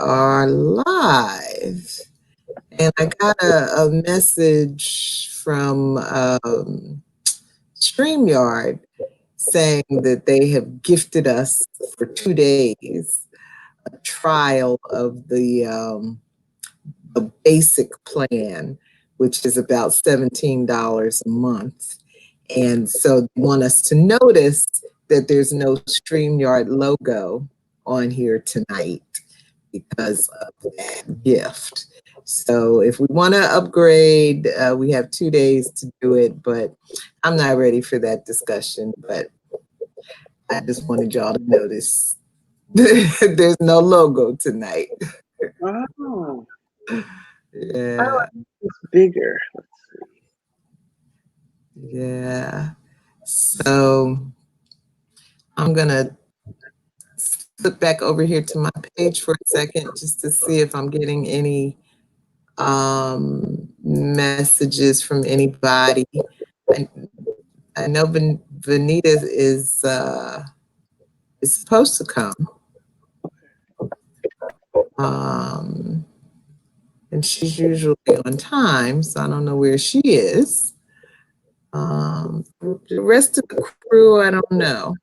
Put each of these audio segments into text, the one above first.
are live. And I got a message from StreamYard saying that they have gifted us for 2 days a trial of the basic plan, which is about $17 a month. And so they want us to notice that there's no StreamYard logo on here tonight because of that gift. So if we want to upgrade, we have 2 days to do it, but I'm not ready for that discussion. But I just wanted y'all to notice there's no logo tonight. Oh. Yeah. It's bigger. Let's see. Yeah. So I'm going to flip back over here to my page for a second just to see if I'm getting any messages from anybody. I know Venita is supposed to come. And she's usually on time, so I don't know where she is. The rest of the crew, I don't know.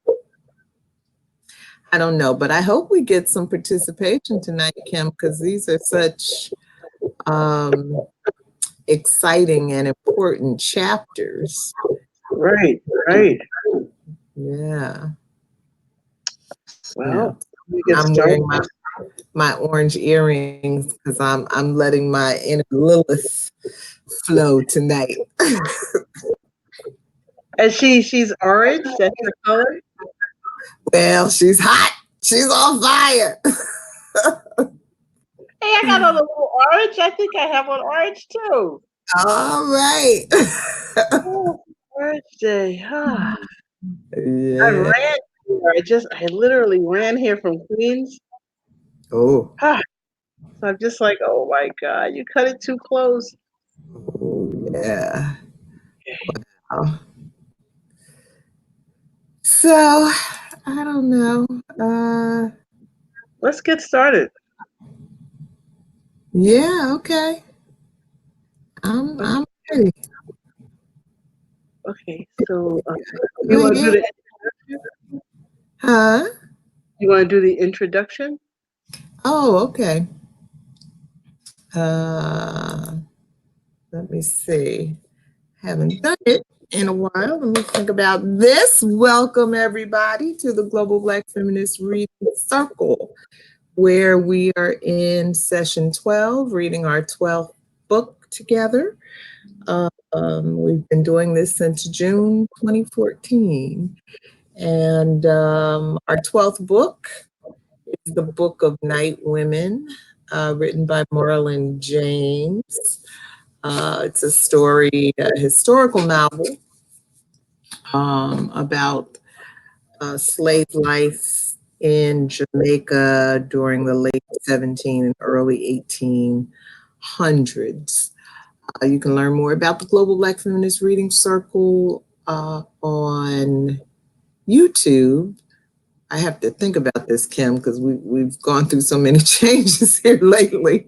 But I hope we get some participation tonight, Kim, because these are such exciting and important chapters. Right. Yeah. Well, I'm wearing my orange earrings because I'm letting my inner Lilith flow tonight. And she's orange. That's her color. Well, she's hot. She's on fire. Hey, I got a little orange. I think I have one orange too. All right. Oh, orange day. Yeah. I literally ran here from Queens. Oh. So I'm just like, oh my God, you cut it too close. Oh, yeah. Wow. So, I don't know. Let's get started. Yeah, okay. I'm ready. Okay, so you want to do the introduction? Huh? You want to do the introduction? Oh, okay. Let me see. Haven't done it in a while. Let me think about this. Welcome, everybody, to the Global Black Feminist Reading Circle, where we are in session 12, reading our 12th book together. We've been doing this since June 2014. And our 12th book is the book of NightWomen, written by Marlon James. It's a story, a historical novel about slave life in Jamaica during the late 17 and early 1800s. You can learn more about the Global Black Feminist Reading Circle on YouTube. I have to think about this, Kim, because we've gone through so many changes here lately.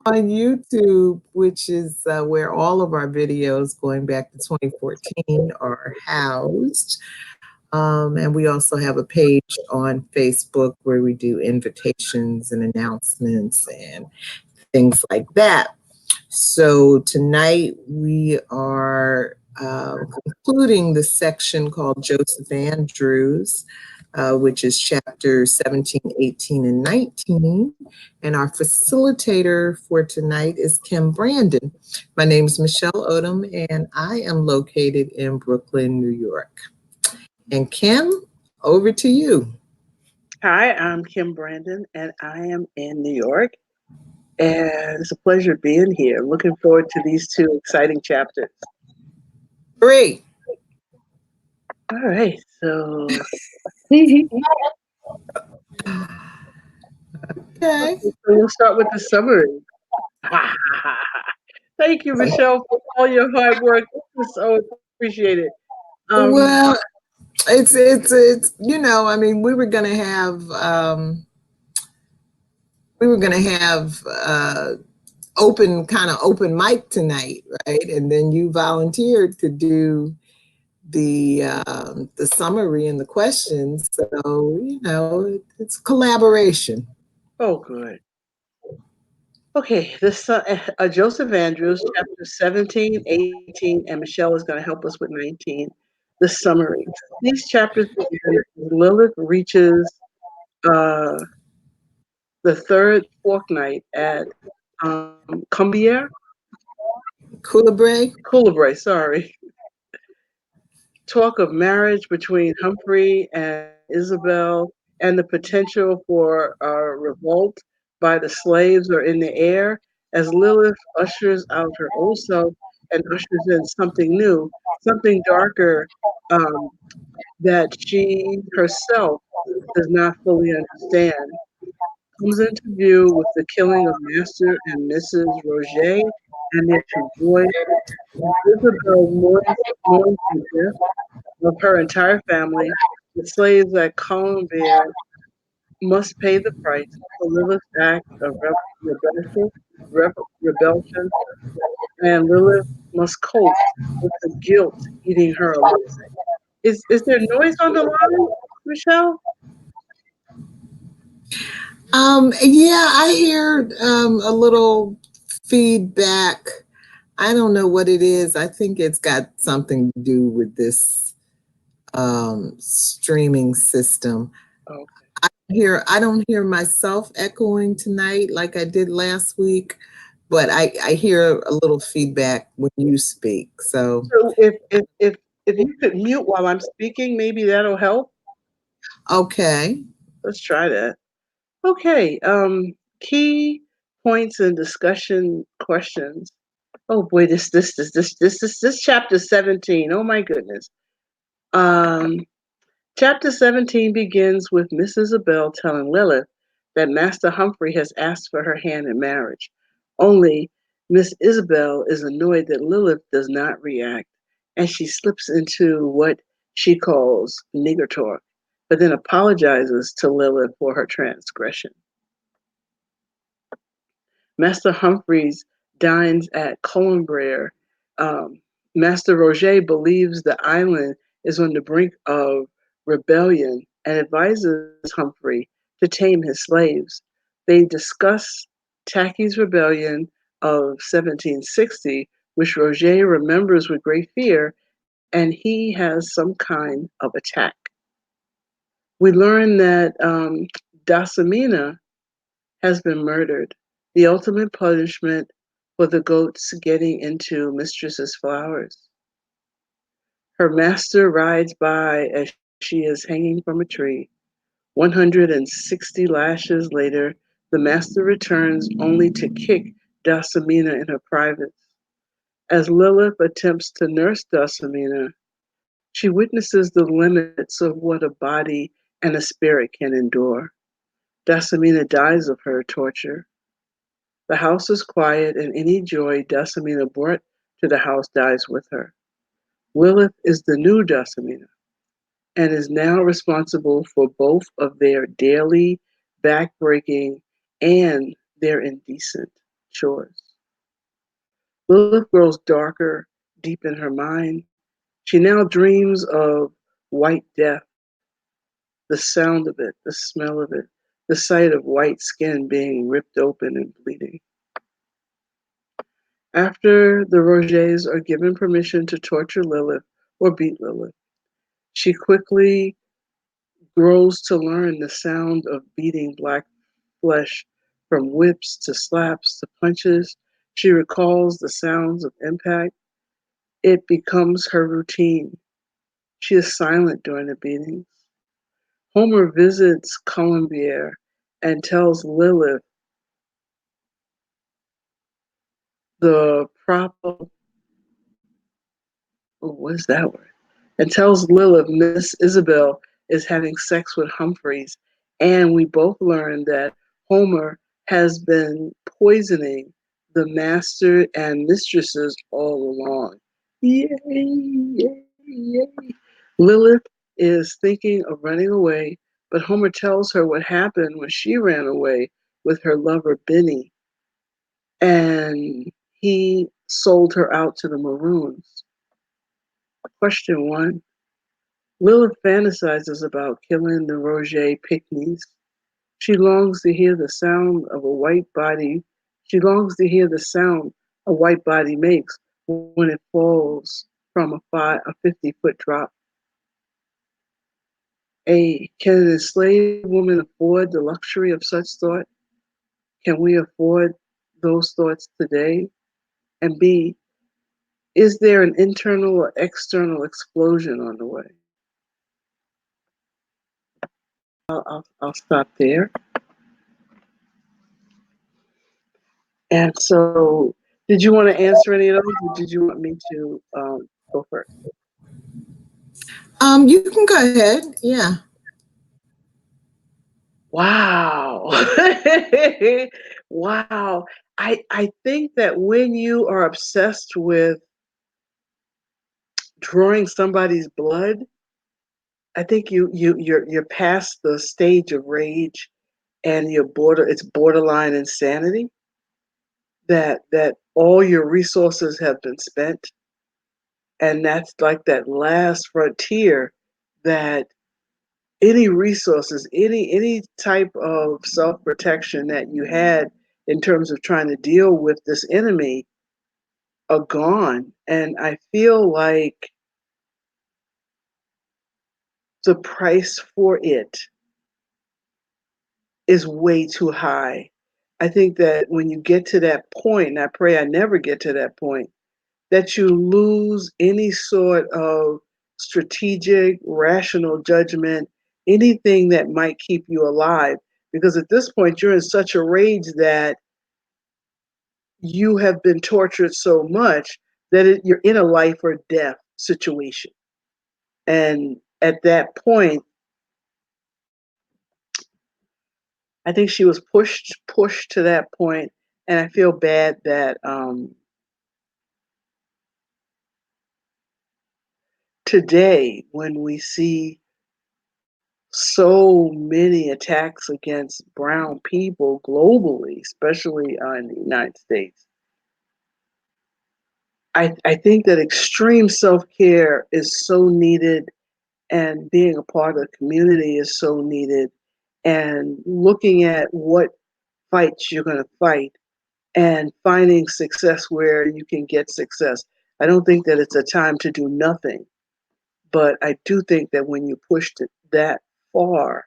On YouTube, which is where all of our videos going back to 2014 are housed. And we also have a page on Facebook where we do invitations and announcements and things like that. So tonight we are concluding the section called Joseph Andrews, which is chapter 17, 18, and 19. And our facilitator for tonight is Kim Brandon. My name is Michelle Odom, and I am located in Brooklyn, New York. And Kim, over to you. Hi, I'm Kim Brandon, and I am in New York. And it's a pleasure being here. Looking forward to these two exciting chapters. Great. All right, so okay. So we'll start with the summary. Thank you, Michelle, for all your hard work. It's so appreciated. Well, it's we were gonna have we were going to have open mic tonight, right? And then you volunteered to do the summary and the questions. So, it's collaboration. Oh, good. Okay, this Joseph Andrews, chapter 17, 18, and Michelle is going to help us with 19. The summary. These chapters begin as Lilith reaches uh, the third fortnight at Combier? Coulibaly? Coulibaly, sorry. Talk of marriage between Humphrey and Isabel and the potential for a revolt by the slaves are in the air as Lilith ushers out her old self and ushers in something new, something darker that she herself does not fully understand. Comes into view with the killing of Master and Mrs. Roget and their two boys. Isabel mourns the death of her entire family. The slaves at Colombier must pay the price for Lilith's act of rebellion, and Lilith must cope with the guilt eating her alive. Is there noise on the line, Michelle? Yeah, I hear a little feedback. I don't know what it is. I think it's got something to do with this streaming system. Okay. I don't hear myself echoing tonight like I did last week, but I hear a little feedback when you speak. So If you could mute while I'm speaking, maybe that'll help. okay. Let's try that. Okay. Key points and discussion questions. Oh boy, this chapter 17. Oh my goodness. Um, Chapter 17 begins with Miss Isabel telling Lilith that Master Humphrey has asked for her hand in marriage. Only Miss Isabel is annoyed that Lilith does not react, and she slips into what she calls nigger talk, but then apologizes to Lilith for her transgression. Master Humphreys dines at Colombier. Um, Master Roget believes the island is on the brink of rebellion and advises Humphrey to tame his slaves. They discuss Tacky's rebellion of 1760, which Roget remembers with great fear, and he has some kind of attack. We learn that Dasamina has been murdered, the ultimate punishment for the goats getting into mistress's flowers. Her master rides by as she is hanging from a tree. 160 lashes later, the master returns only to kick Dasamina in her privates. As Lilith attempts to nurse Dasamina, she witnesses the limits of what a body and a spirit can endure. Dasamina dies of her torture. The house is quiet, and any joy Dasamina brought to the house dies with her. Lilith is the new Dasamina and is now responsible for both of their daily backbreaking and their indecent chores. Lilith grows darker deep in her mind. She now dreams of white death, the sound of it, the smell of it, the sight of white skin being ripped open and bleeding. After the Rogers are given permission to torture Lilith or beat Lilith, she quickly grows to learn the sound of beating black flesh, from whips to slaps to punches. She recalls the sounds of impact. It becomes her routine. She is silent during the beatings. Homer visits Colombier and tells Lilith the proper, oh, what is that word? And tells Lilith Miss Isabel is having sex with Humphreys. And we both learn that Homer has been poisoning the master and mistresses all along. Yay, yay, yay. Lilith is thinking of running away, but Homer tells her what happened when she ran away with her lover Benny, and he sold her out to the Maroons. Question 1. Lilith fantasizes about killing the Roger Picnies. She longs to hear the sound of a white body. She longs to hear the sound a white body makes when it falls from a 50-foot drop. Can an enslaved woman afford the luxury of such thought? Can we afford those thoughts today? And B, is there an internal or external explosion on the way? I'll stop there. And so, did you want to answer any of those, or did you want me to go first? You can go ahead. Yeah. Wow. Wow. I think that when you are obsessed with drawing somebody's blood, I think you're past the stage of rage, and it's borderline insanity, that all your resources have been spent, and that's like that last frontier, that any resources, any type of self-protection that you had in terms of trying to deal with this enemy are gone. And I feel like the price for it is way too high. I think that when you get to that point, and I pray I never get to that point, that you lose any sort of strategic, rational judgment, anything that might keep you alive. Because at this point, you're in such a rage that you have been tortured so much that you're in a life or death situation. And at that point, I think she was pushed to that point, and I feel bad that today, when we see so many attacks against brown people globally, especially in the United States, I think that extreme self-care is so needed, and being a part of the community is so needed, and looking at what fights you're going to fight and finding success where you can get success. I don't think that it's a time to do nothing, but I do think that when you pushed it that far,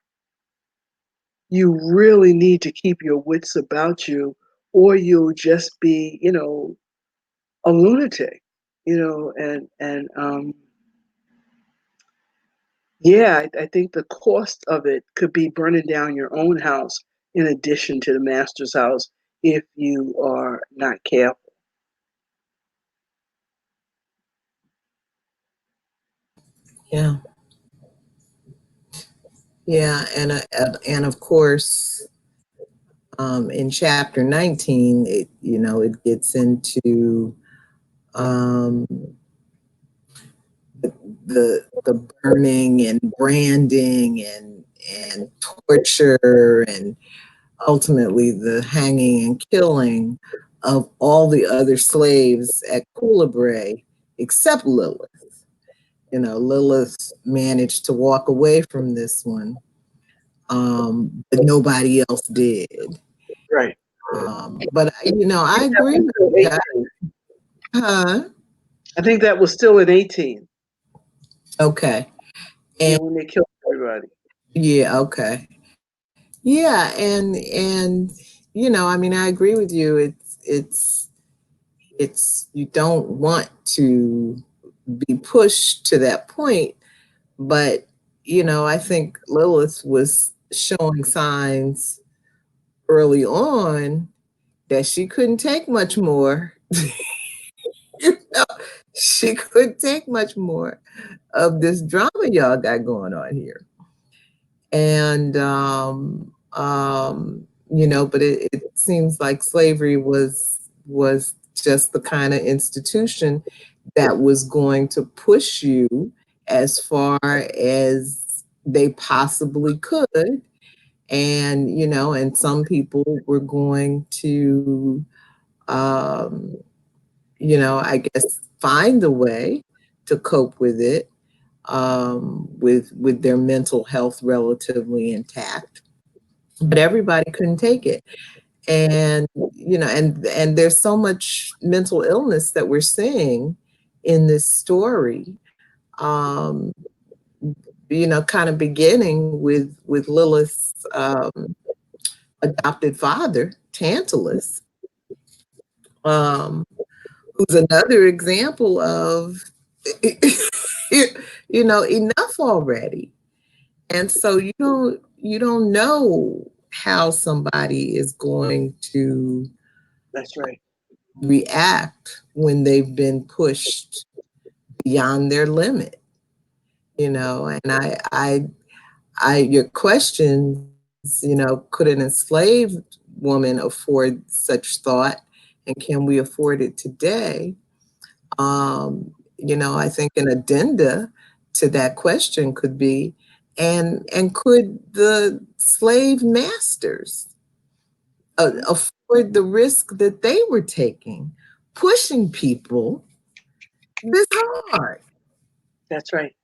you really need to keep your wits about you, or you'll just be, a lunatic, and yeah, I think the cost of it could be burning down your own house in addition to the master's house if you are not careful. Yeah. Yeah. And of course, in chapter 19, it gets into um, the burning and branding and torture, and ultimately the hanging and killing of all the other slaves at Coulabray except Lilith. Lilith managed to walk away from this one, but nobody else did. Right. But I agree with you. Huh? I think that was still in 18. Okay. Yeah, And when they killed everybody. yeah, okay. Yeah, and I agree with you. It's you don't want to be pushed to that point, but I think Lilith was showing signs early on that she couldn't take much more. She couldn't take much more of this drama y'all got going on here. And but it seems like slavery was just the kind of institution that was going to push you as far as they possibly could, And, and some people were going to, um, I guess find a way to cope with it, with their mental health relatively intact. But everybody couldn't take it. And, and there's so much mental illness that we're seeing in this story. Um, kind of beginning with Lilith's adopted father, Tantalus, um, who's another example of, enough already. And so you don't know how somebody is going to That's right. react when they've been pushed beyond their limit. And your questions, could an enslaved woman afford such thought, and can we afford it today? I think an addenda to that question could be, and could the slave masters afford the risk that they were taking, pushing people this hard? That's right.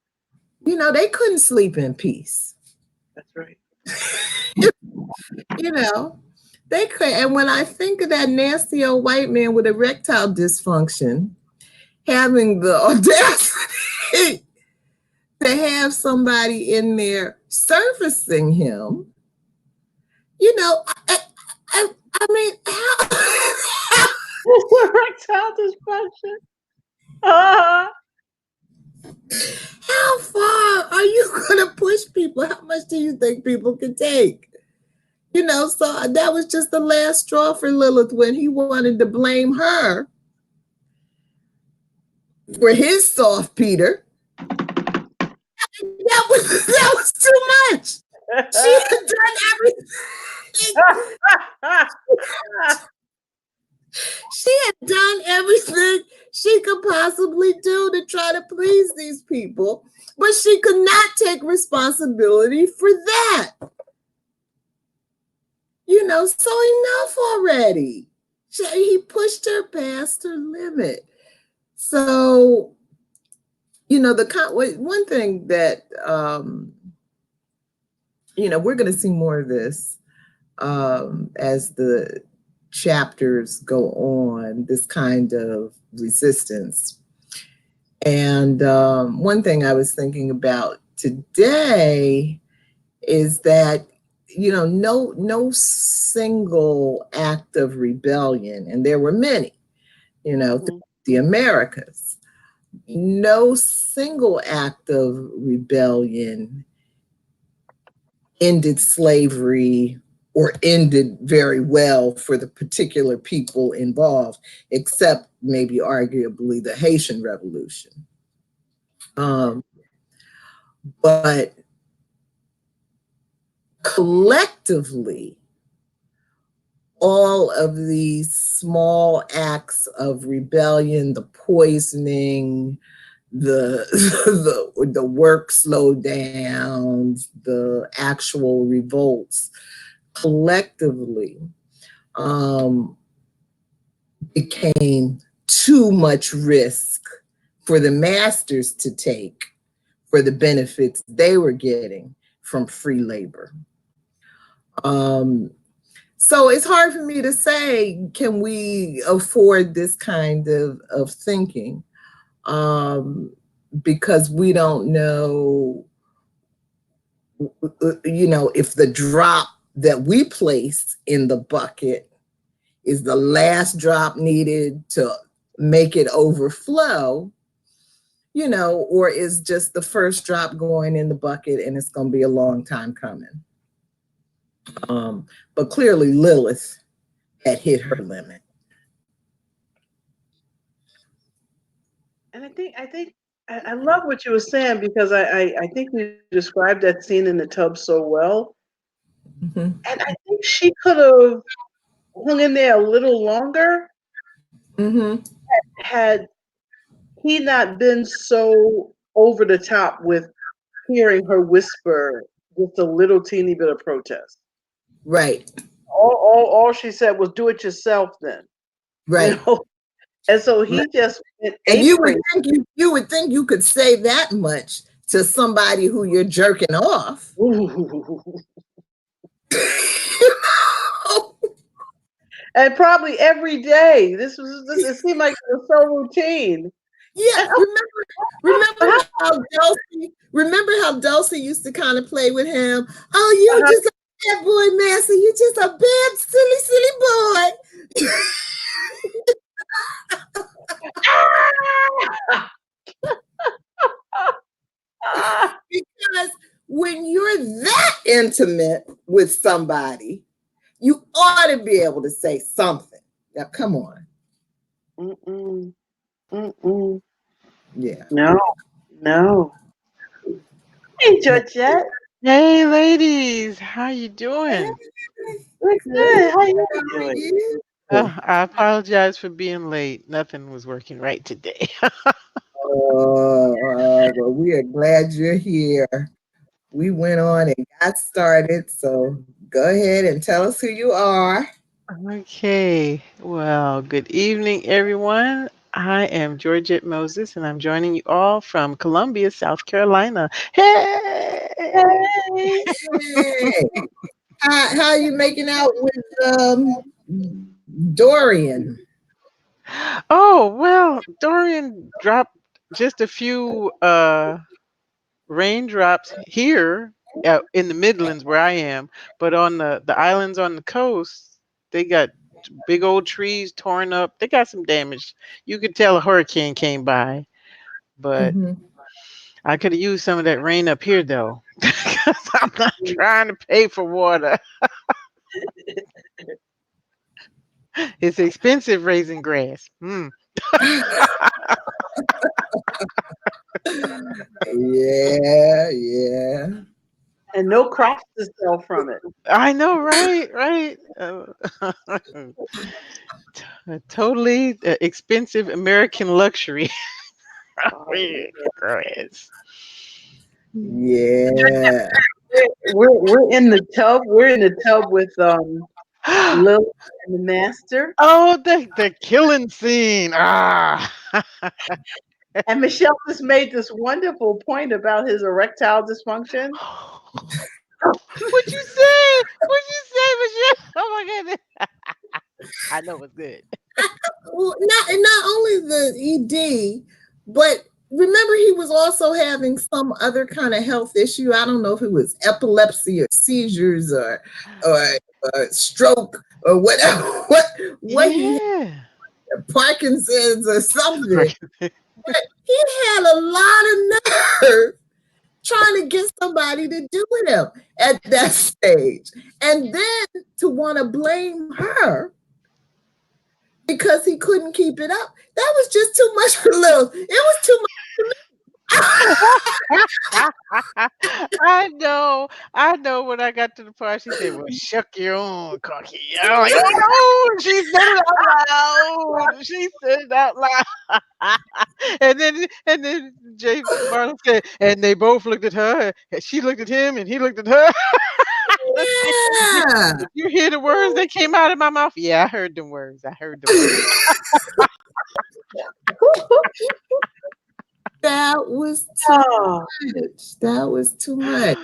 They couldn't sleep in peace. That's right. you know, they could. And when I think of that nasty old white man with erectile dysfunction having the audacity to have somebody in there surfacing him, I mean, Erectile dysfunction. Uh, how far are you going to push people? How much do you think people can take? So that was just the last straw for Lilith when he wanted to blame her for his soft Peter. That was too much. She had done everything. She had done everything she could possibly do to try to please these people, but she could not take responsibility for that. So enough already. He pushed her past her limit. So, one thing that, we're going to see more of this as the chapters go on, this kind of resistance. And one thing I was thinking about today is that, no single act of rebellion, and there were many, throughout the Americas, no single act of rebellion ended slavery or ended very well for the particular people involved, except maybe arguably the Haitian Revolution. But collectively, all of these small acts of rebellion, the poisoning, the the work slowdowns, the actual revolts, collectively became too much risk for the masters to take for the benefits they were getting from free labor. So it's hard for me to say, can we afford this kind of thinking? Because we don't know, if the drop that we place in the bucket is the last drop needed to make it overflow, or is just the first drop going in the bucket and it's going to be a long time coming. But clearly Lilith had hit her limit. and I love what you were saying, because I think you described that scene in the tub so well. Mm-hmm. And I think she could have hung in there a little longer, had he not been so over the top with hearing her whisper just a little teeny bit of protest. Right. All she said was, "Do it yourself." Then, you Right. know, and so Right. he just went And ape crazy. you would think you could say that much to somebody who you're jerking off. And probably every day. This. It seemed like it was so routine. Yeah, And remember how Dulcie used to kind of play with him. Oh, you uh-huh. just a bad boy, Master. You just a bad, silly boy. Because when you're that intimate with somebody, you ought to be able to say something. Now, come on. Mm-mm. Mm-mm. Yeah. No. Hey, No. Georgette. Hey, ladies, how you doing? We're Good. good. How you How are doing? you? I apologize for being late. Nothing was working right today. Well, we are glad you're here. We went on and got started. So go ahead and tell us who you are. Okay, well, good evening, everyone. I am Georgette Moses, and I'm joining you all from Columbia, South Carolina. Hey! Hey. Hey, how are you making out with Dorian? Oh, well, Dorian dropped just a few raindrops here in the Midlands where I am, but on the islands on the coast, they got big old trees torn up. They got some damage. You could tell a hurricane came by, but Mm-hmm. I could have used some of that rain up here though, because I'm not trying to pay for water. It's expensive raising grass. Yeah, yeah. And no crops to sell from it. I know, right? Right. A totally expensive American luxury. Oh, Grass. Yeah. we're in the tub. We're in the tub with Lilith and the Master. Oh, the killing scene. Ah. And Michelle just made this wonderful point about his erectile dysfunction. What you say? What you say, Michelle? Oh my goodness. I know it's good. Well, not only the ED, but remember he was also having some other kind of health issue. I don't know if it was epilepsy or seizures or, or stroke or whatever. What he Yeah. had, Parkinson's or something. Right. But he had a lot of nerve trying to get somebody to do with him at that stage, and then to want to blame her because he couldn't keep it up. That was just too much for Lil. It was too I know. When I got to the part, she said, "Well, shuck your own cocky." I'm like, "Oh no!" She said it out loud. She said it out loud. And then Jay Marlon said, and they both looked at her. And she looked at him, and he looked at her. Did you, much. did you hear the words that came out of my mouth? Yeah, I heard them words. I heard them words. That was too Oh, much. That was too much.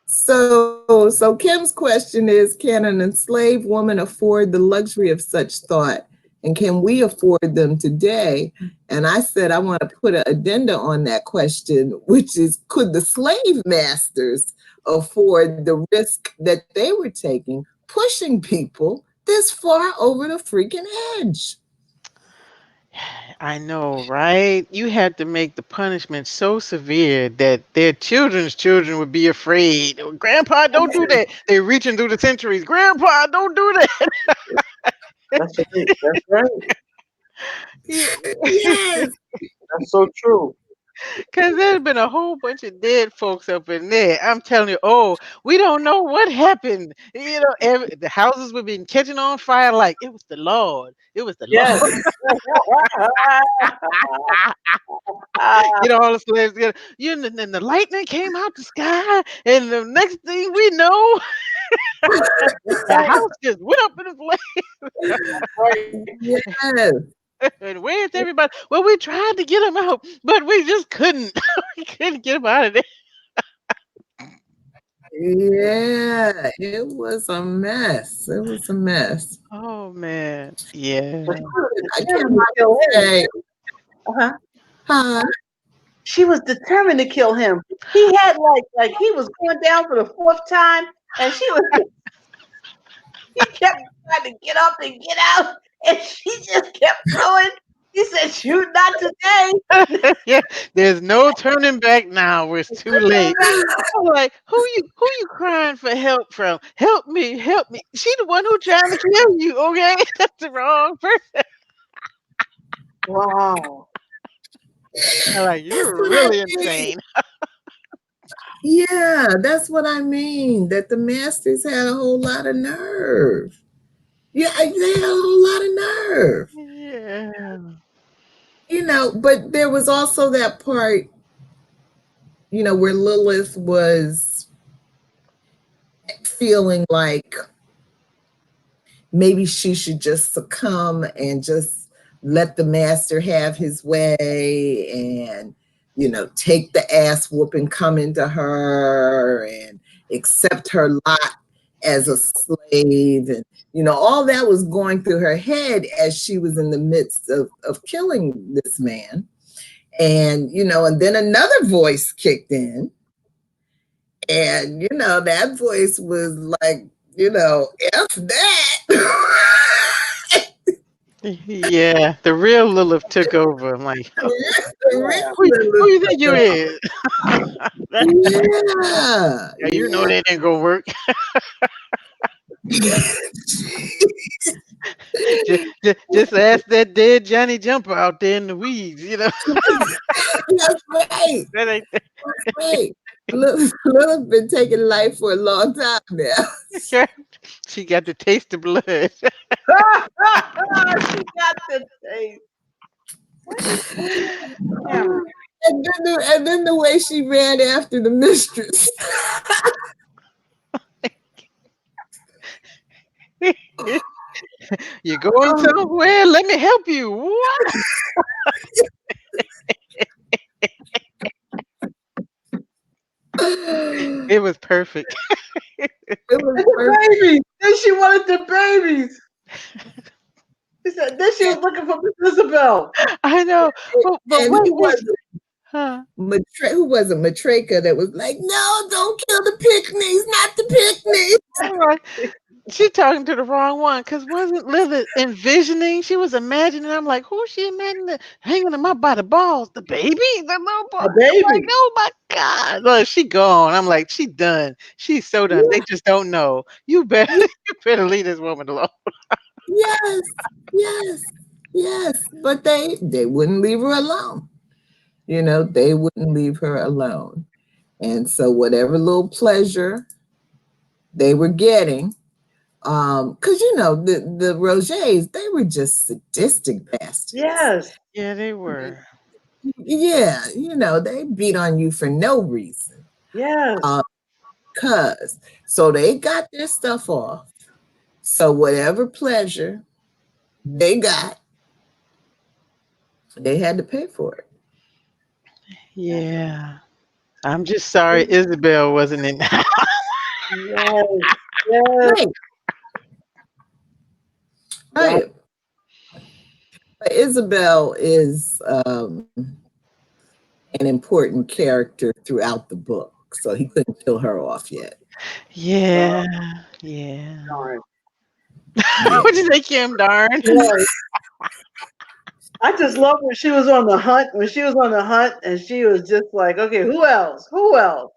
So Kim's question is, can an enslaved woman afford the luxury of such thought? And can we afford them today? And I said, I want to put an addenda on that question, which is, could the slave masters afford the risk that they were taking, pushing people this far over the freaking edge? I know, right? You had to make the punishment so severe that their children's children would be afraid. Grandpa, don't do that. They're reaching through the centuries. Grandpa, don't do that. that's right. That's right. Yes. That's so true. Because there's been a whole bunch of dead folks up in there. I'm telling you, oh, we don't know what happened. The houses were being catching on fire like it was the Lord. It was the Lord. Yes. Get all the slaves together. And then the lightning came out the sky, and the next thing we know, The house just went up in flames. Yes. And where's everybody? Well, we tried to get him out, but we just couldn't. We couldn't get him out of there. Yeah, it was a mess. It was a mess. Oh man, yeah. I can't say, Uh-huh. huh? She was determined to kill him. He had like he was going down for the fourth time, and he kept trying to get up and get out, and she just kept going. He said, "Shoot, not today." Yeah, there's no turning back now. It's too late. I'm like, who you crying for help from? Help me, help me. She the one who trying to kill you, okay? That's the wrong person. Wow. I'm like, That's you're what I really mean. insane. Yeah, that's what I mean. That the masters had a whole lot of nerve. Yeah, they had a whole lot of nerve. Yeah. You know, but there was also that part, you know, where Lilith was feeling like maybe she should just succumb and just let the master have his way and, you know, take the ass whooping coming to her and accept her lot as a slave. And, you know, all that was going through her head as she was in the midst of killing this man. And, you know, and then another voice kicked in. And, you know, that voice was like, you know, F that. Yeah, the real Lilith took over. I'm like, The who you think you is? Yeah. Yeah, you know that ain't gonna work. Just ask that dead Johnny Jumper out there in the weeds, you know. That's right. That ain't That's right. Lilith been taking life for a long time now. She got the taste of blood. She got the taste. And then the way she ran after the mistress. You're going somewhere? Let me help you. What? It was perfect. It was The babies. Then she wanted the babies. She said, then she was looking for Miss Isabel. I know. But and what who was was it? huh? Who was it? Matreka that was like, no, don't kill the picnics, not the picnics. I'm like, she talking to the wrong one because wasn't Lilith envisioning? She was imagining. I'm like, who's she imagining hanging him up by the balls? The baby? The little boy? The I'm like, baby. oh my God. Look, she gone. I'm like, she done. She's so done. They just don't know. You better, you better leave this woman alone. Yes, yes, yes. But they wouldn't leave her alone. You know, they wouldn't leave her alone. And so whatever little pleasure they were getting, because you know, the Rogers, they were just sadistic bastards. Yes. Yeah, they were. Yeah, you know, they beat on you for no reason. Yes. Cause so they got their stuff off. So whatever pleasure they got, they had to pay for it. Yeah. I'm just sorry Isabel wasn't in that. Yes. Yes. Right. Right. But Isabel is an important character throughout the book, so he couldn't kill her off yet. Yeah. Yeah. Darn. What'd you say, Kim? Darn. Yes. I just love when she was on the hunt. When she was on the hunt, and she was just like, "Okay, who else? Who else?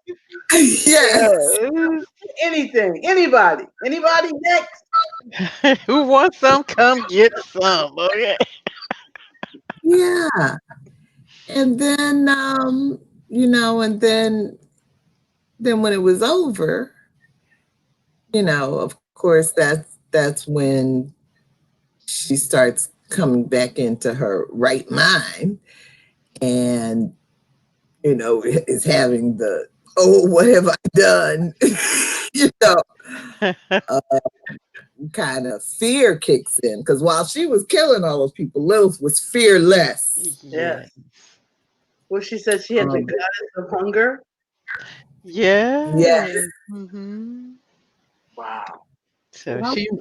Yes. Anything? Anybody next?" Who wants some? Come get some. Okay. Yeah. And then you know, and then when it was over, you know, of course that's when she starts coming back into her right mind and you know is having the, oh, what have I done? you know, kind of fear kicks in. Because while she was killing all those people, Lilith was fearless. Yeah. Yes. Well, she said she had the Um, goddess of hunger. yeah, Yeah. Hmm. Wow. So Well, she. oh,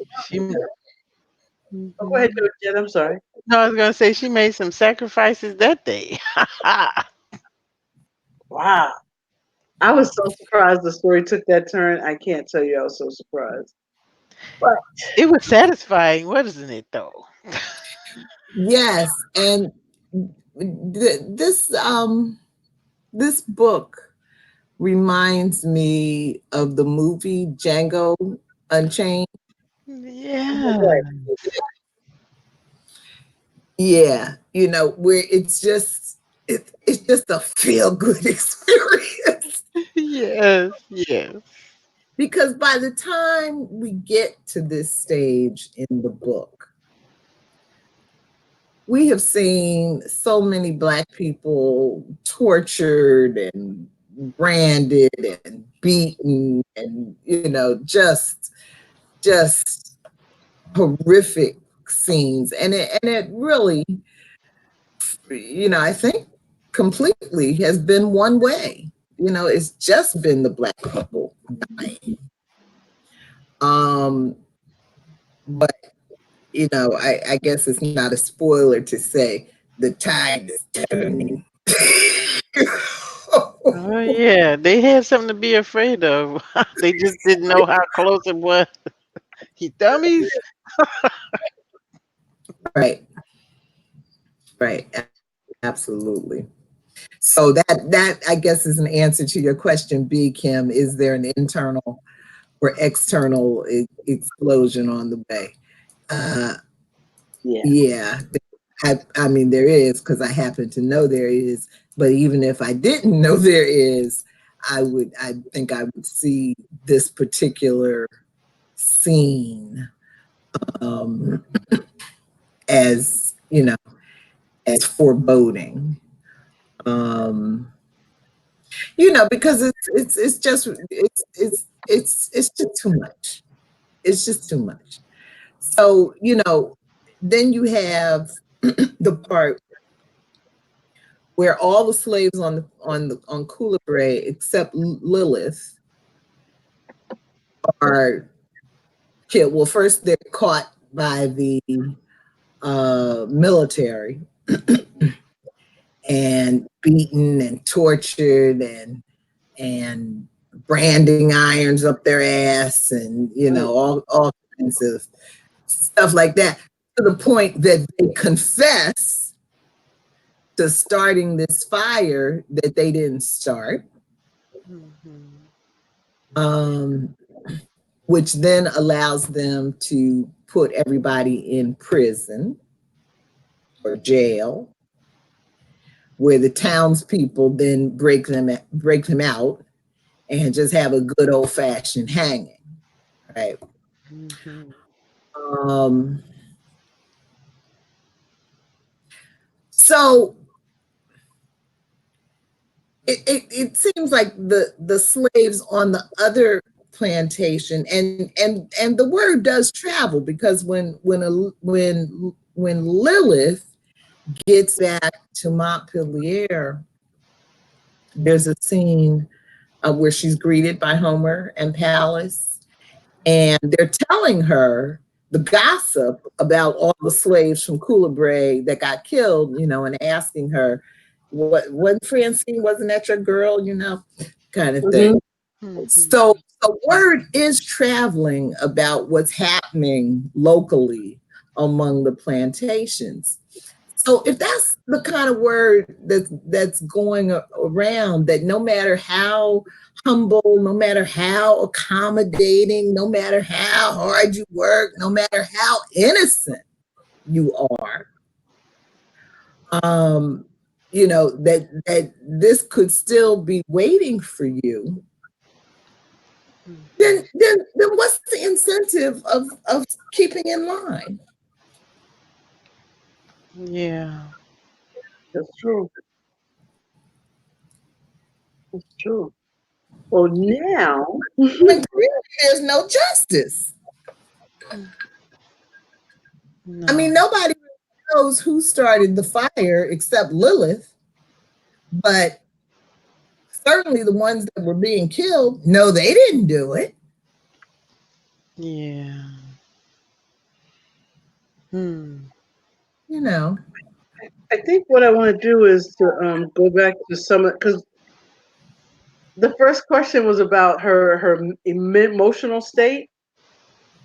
go ahead, Mhm. Georgette. I'm sorry. No, I was gonna say she made some sacrifices that day. Wow. I was so surprised the story took that turn. I can't tell you I was so surprised. But It was satisfying, wasn't it though? yes, and this this book reminds me of the movie Django Unchained. Yeah. Yeah, you know, where it's just a feel good experience. Yes. Yes. Because by the time we get to this stage in the book, we have seen so many Black people tortured and branded and beaten and, you know, just horrific scenes. And it really, you know, I think completely has been one way. You know, it's just been the Black people dying. But you know, I guess it's not a spoiler to say the tide is turning. Oh yeah, they had something to be afraid of. They just didn't know how close it was. You dummies. Right, right, absolutely. So that I guess is an answer to your question, B. Kim. Is there an internal or external explosion on the way? Uh, yeah. yeah, I mean there is because I happen to know there is. But even if I didn't know there is, I think I would see this particular scene um, as you know as foreboding. Um, you know, because it's just it's just too much. It's just too much. So you know, then you have the part where all the slaves on Coulibaly except Lilith are killed. Well, first they're caught by the military and beaten and tortured and branding irons up their ass and you know all kinds of stuff like that to the point that they confess to starting this fire that they didn't start, Mhm. um, which then allows them to put everybody in prison or jail, where the townspeople then break them out and just have a good old fashioned hanging, right? Mhm. Um, so it seems like the slaves on the other plantation and the word does travel because when Lilith gets back to Montpelier, there's a scene where she's greeted by Homer and Pallas, and they're telling her the gossip about all the slaves from Coulibaly that got killed, you know, and asking her, what Francine, wasn't that your girl, you know, kind of thing. Mhm. So word is traveling about what's happening locally among the plantations. So if that's the kind of word that's going around, that no matter how humble, no matter how accommodating, no matter how hard you work, no matter how innocent you are, um, you know, that this could still be waiting for you, then what's the incentive of keeping in line? Yeah. That's true. That's true. Well, now, When clearly there's no justice. I No. mean, nobody knows who started the fire except Lilith, but certainly the ones that were being killed, no, they didn't do it. Yeah. Hmm. You know. I think what I want to do is to go back to some of, because the first question was about her emotional state,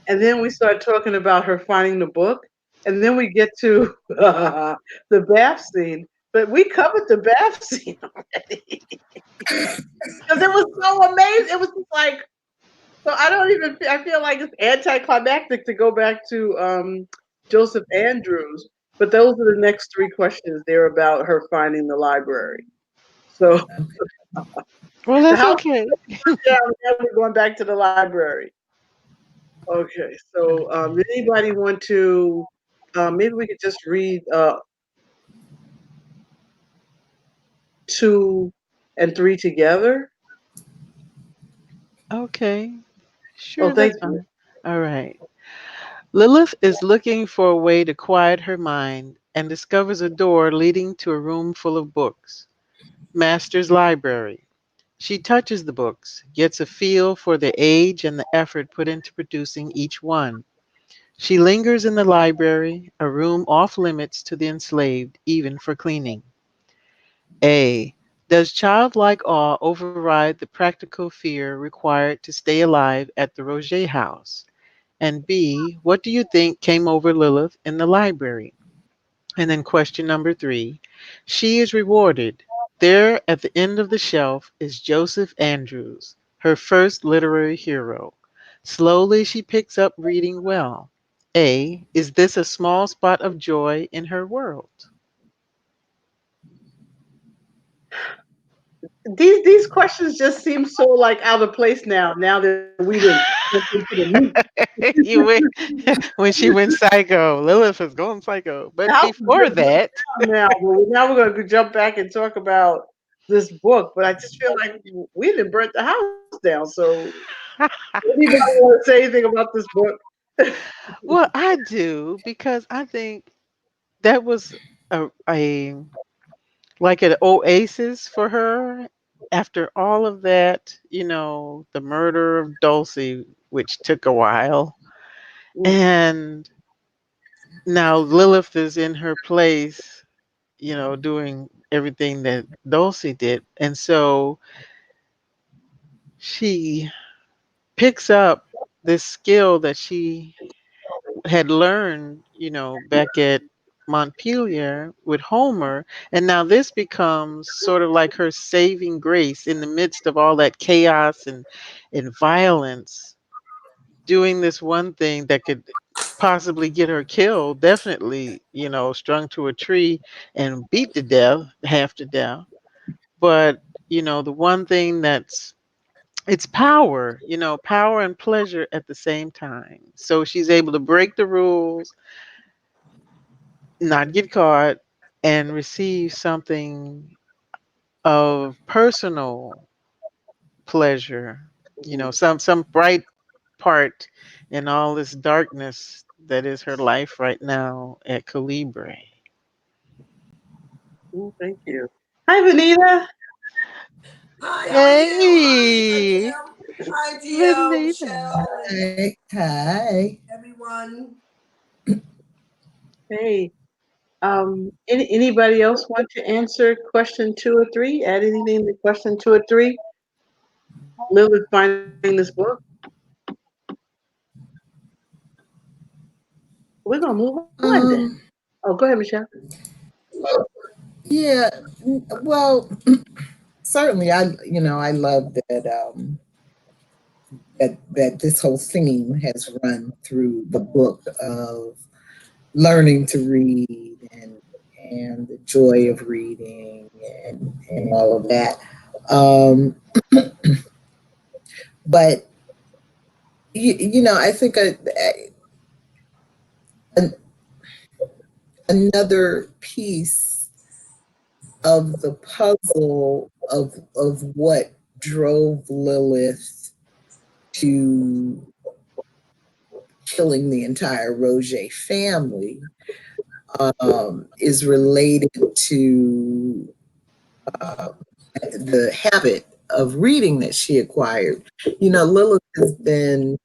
and then we start talking about her finding the book, and then we get to the bath scene. But we covered the bath scene already because it was so amazing. It was just like, so I don't even. I feel like it's anticlimactic to go back to Joseph Andrews. But those are the next three questions. They're about her finding the library. So Well, the that's house okay. is down. Now we're going back to the library. Okay. So anybody want to? Maybe we could just read 2 and 3 together. Okay. Oh, Sure, thank that's you. fine. All right. Lilith is looking for a way to quiet her mind and discovers a door leading to a room full of books. Master's Library. She touches the books, gets a feel for the age and the effort put into producing each one. She lingers in the library, a room off limits to the enslaved, even for cleaning. A. Does childlike awe override the practical fear required to stay alive at the Roget house? And B. What do you think came over Lilith in the library? And then question number 3. She is rewarded. There at the end of the shelf is Joseph Andrews, her first literary hero. Slowly she picks up reading well. A. Is this a small spot of joy in her world? These questions just seem so like out of place now. Now that we didn't jump into the meat. You went when she went psycho. Lilith is going psycho. The But house is before just burnt that, down now. But now we're going to jump back and talk about this book. But I just feel like we didn't burn the house down. So anybody want to say anything about this book? well, I do because I think that was a like an oasis for her after all of that, the murder of Dulcie, which took a while. And now Lilith is in her place, doing everything that Dulcie did. And so she picks up this skill that she had learned, back at Montpelier with Homer. And now this becomes sort of like her saving grace in the midst of all that chaos and violence, doing this one thing that could possibly get her killed, definitely, strung to a tree and beat to death, half to death. But, the one thing it's power, power and pleasure at the same time. So she's able to break the rules, not get caught, and receive something of personal pleasure, some bright part in all this darkness that is her life right now at Calibre. Thank you. Hi, Venita. Hi, how are you? Hi, Hey, Kim. Hi, DL, Venita. Michelle, and Hi. Hi. everyone. Hey. Anybody else want to answer question 2 or 3? Add anything to question 2 or 3? Lilith finding this book. We're gonna move on then. Oh, go ahead, Michelle. Yeah. Well, certainly I love that this whole theme has run through the book of learning to read and the joy of reading and all of that. Um, but I think a, another piece of the puzzle of what drove Lilith to killing the entire Roget family is related to the habit of reading that she acquired. You know, Lilith has been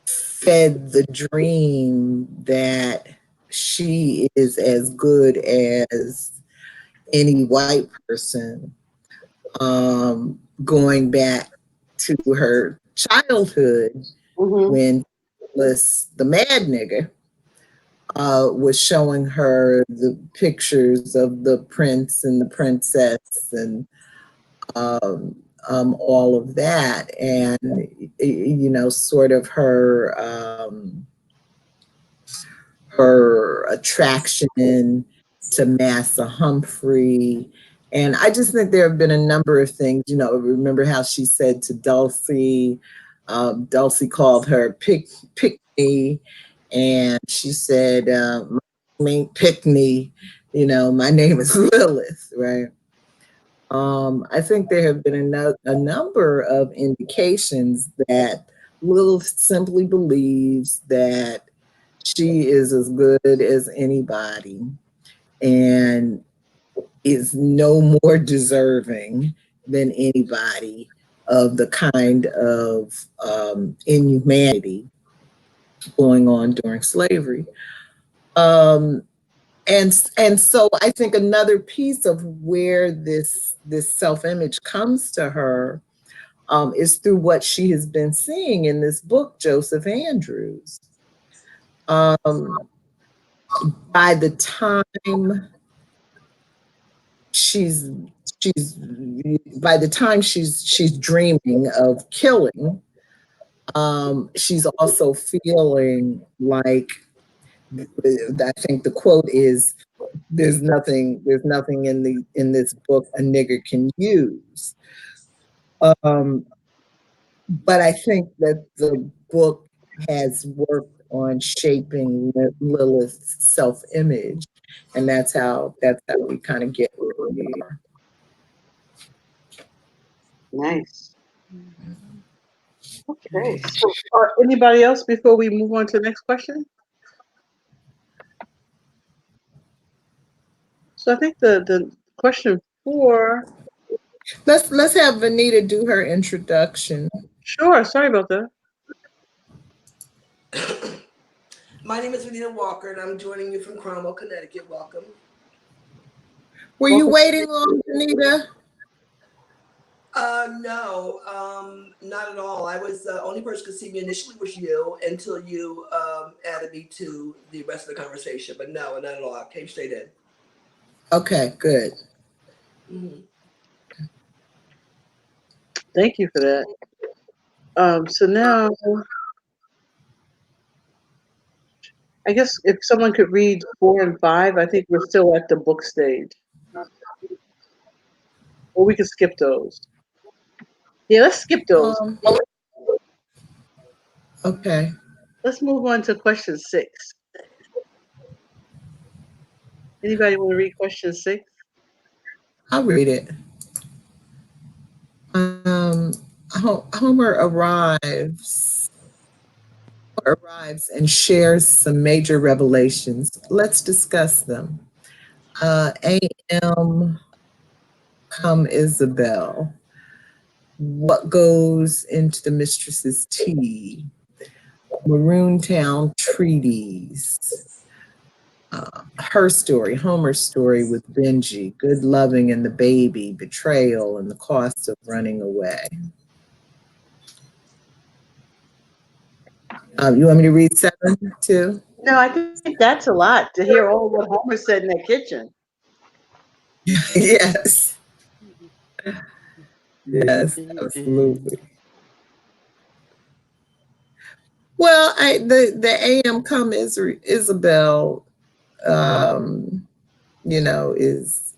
fed the dream that she is as good as any white person, going back to her childhood when the mad nigger was showing her the pictures of the prince and the princess and all of that, and you know, sort of her her attraction to Massa Humphrey. And I just think there have been a number of things, you know, remember how she said to Dulcie, Dulcie called her pick me, and she said, my name ain't pick me, you know, my name is Lilith, right? I think there have been a number of indications that Lilith simply believes that she is as good as anybody and is no more deserving than anybody of the kind of inhumanity going on during slavery. And so I think another piece of where this self-image comes to her is through what she has been seeing in this book, Joseph Andrews. By the time she's dreaming of killing, she's also feeling like, I think the quote is, there's nothing in this book a nigger can use. But I think that the book has worked on shaping Lilith's self-image, and that's how we kind of get where we are. Nice. Okay. So, anybody else before we move on to the next question? So I think the question 4. Let's have Venita do her introduction. Sure. Sorry about that. My name is Venita Walker, and I'm joining you from Cromwell, Connecticut. Welcome. Were you waiting on Venita? No, not at all. I was the only person who could see me initially was you until you added me to the rest of the conversation. But no, not at all. I came straight in. Okay, good. Mm-hmm. Thank you for that. So now, I guess if someone could read 4 and 5, I think we're still at the book stage. Or we could skip those. Yeah, let's skip those. Okay. Let's move on to question 6. Anybody want to read question 6? I'll read it. Homer arrives and shares some major revelations. Let's discuss them. A.M. come Isabel. What goes into the mistress's tea? Maroon Town treaties. Her story, Homer's story with Benji, good loving and the baby, betrayal and the cost of running away. You want me to read 7 too? No, I think that's a lot to hear all what Homer said in that kitchen. Yes. Yes, absolutely. Well, the AM come Isabel, you know, is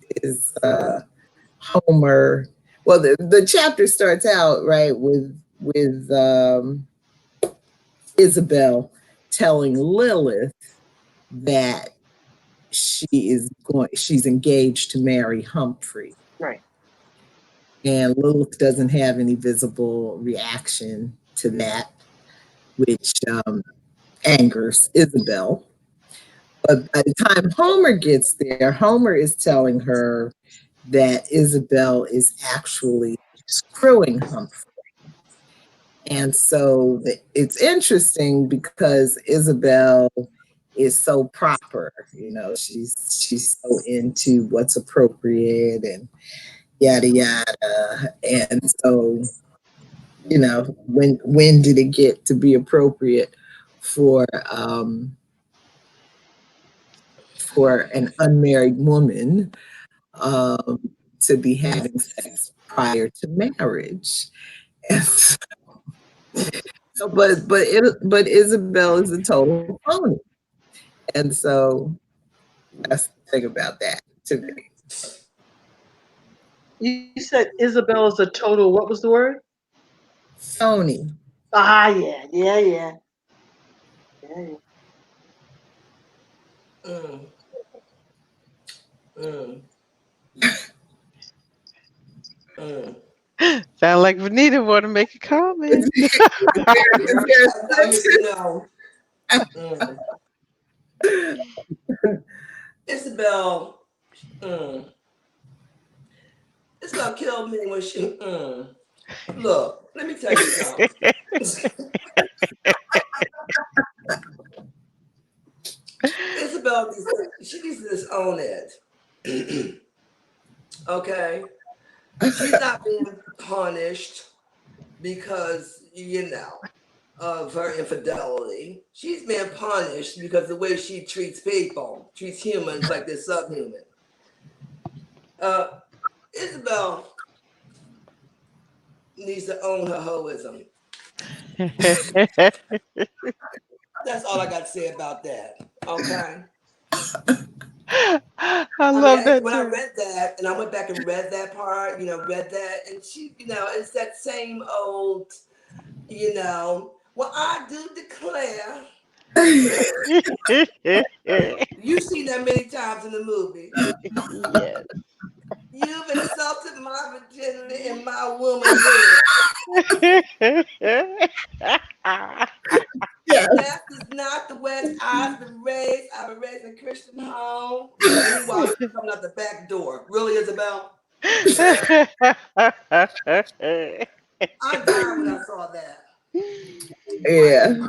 Homer. Well, the chapter starts out right with Isabel telling Lilith that she's engaged to marry Humphrey. Right. And Lilith doesn't have any visible reaction to that, which angers Isabel. But by the time Homer gets there, Homer is telling her that Isabel is actually screwing Humphrey. And so it's interesting because Isabel is so proper, she's so into what's appropriate and yada yada. And so, when did it get to be appropriate for an unmarried woman to be having sex prior to marriage? And so, but Isabel is a total phony, and so that's the thing about that to me. You said Isabel is a total, what was the word? Phony. Yeah. Sound like Venita want to make a comment. Isabel, it's gonna kill me when she. Look, let me tell you something. Isabel, she needs to just own it. Okay, she's not being punished because of her infidelity. She's being punished because the way she treats people, treats humans like they're subhuman. Isabel needs to own her hoism. That's all I got to say about that. Okay. I love that. When I read that, and I went back and read that part, read that, and she, it's that same old, well, I do declare. You've seen that many times in the movie. Yes. You've insulted my virginity and my womanhood. That is not the way I've been raised. I've been raised in a Christian home. Meanwhile, she's coming out the back door. Really, Isabel? I died when I saw that. Yeah.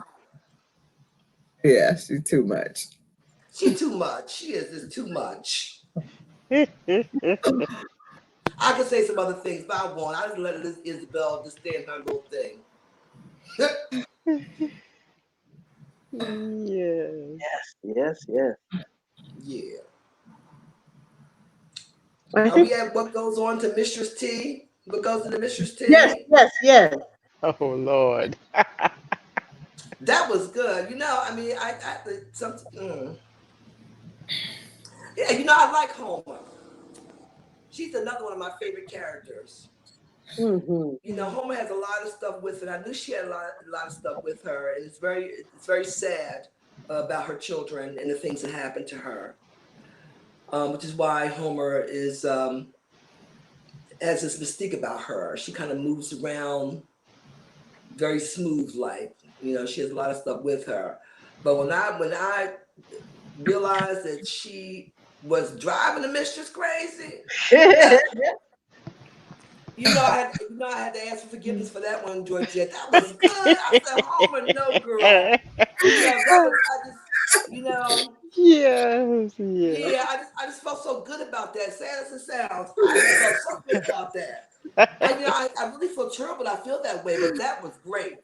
Yeah, she's too much. She's too much. She is just too much. I could say some other things, but I won't. I just let Isabel just stay in her little thing. Yes. Yeah. Are we at what goes on to Mistress T? What goes to the Mistress T? Yes. Oh Lord. That was good. I like Homer. She's another one of my favorite characters. Mm-hmm. Homer has a lot of stuff with her. I knew she had a lot of stuff with her, and it's very sad about her children and the things that happened to her. Which is why Homer has this mystique about her. She kind of moves around very smooth, like she has a lot of stuff with her. But when I realized that she was driving the mistress crazy, I had to ask for forgiveness for that one, Georgette. That was good. I said, Homer, no, girl. That was, Yes. Yeah, I just felt so good about that. Sad as it sounds, I just felt so good about that. I really feel terrible. I feel that way, but that was great.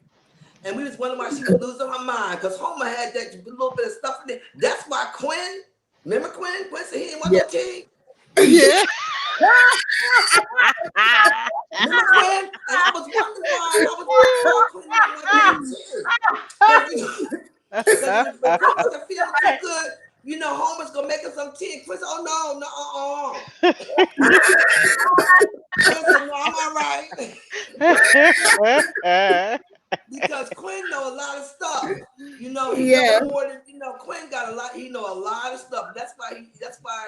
And we was wondering why she was losing her mind because Homer had that little bit of stuff in there. That's why Quinn, remember Quinn? Quinn said he didn't want no tea. Yeah. Remember Quinn? And I was wondering why Quinn didn't want no tea. Because when Quinn wasn't feeling too good, Homer's gonna make us some tea. And Quinn said, "Oh no, Quinn said, "No, I'm all right." Because Quinn know a lot of stuff. He knows more than Quinn got a lot. He know a lot of stuff. That's why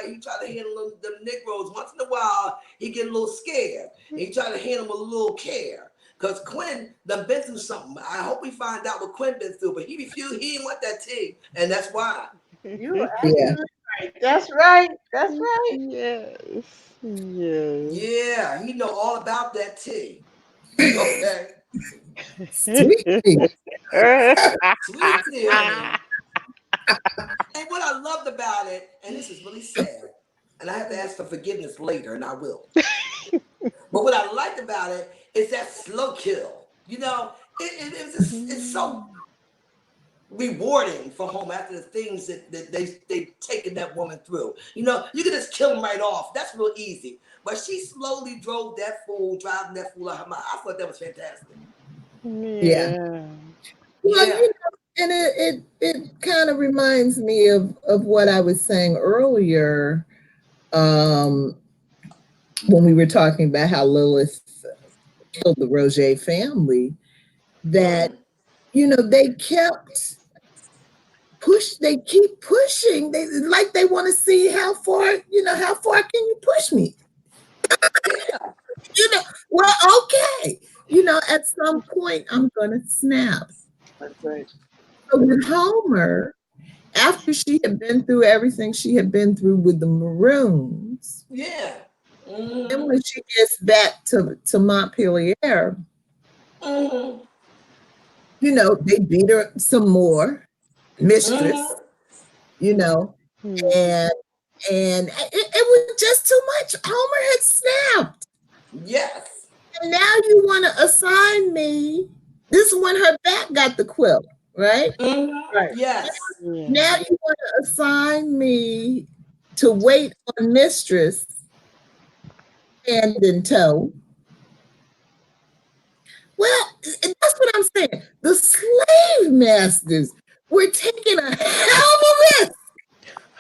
he try to handle them Negroes. Once in a while, he get a little scared. And he try to handle them with a little care. Because Quinn done been through something. I hope we find out what Quinn been through. But he refused. He didn't want that tea, and that's why. You are absolutely right. That's right. That's right. Yes. Yes. Yeah, he know all about that tea. Okay. Sweet tea. Sweet tea, honey. And what I loved about it, and this is really sad, and I have to ask for forgiveness later, and I will. But what I liked about it is that slow kill. It's so rewarding for home after the things that they've taken that woman through. You can just kill them right off. That's real easy. But she slowly driving that fool out of her mind. I thought that was fantastic. Yeah. Well, and it kind of reminds me of what I was saying earlier when we were talking about how Lilith killed the Roger family, that, they keep pushing. They want to see how far can you push me? Well, okay. At some point I'm going to snap. That's right. So with Homer, after she had been through everything she had been through with the Maroons, and when she gets back to Montpelier, they beat her some more, mistress, and it was just too much. Homer had snapped. Yes. And now you want to assign me. This is when her back got the quilt, right? Right. Yes. Now you want to assign me to wait on mistress hand in toe. Well, that's what I'm saying. The slave masters were taking a hell of a risk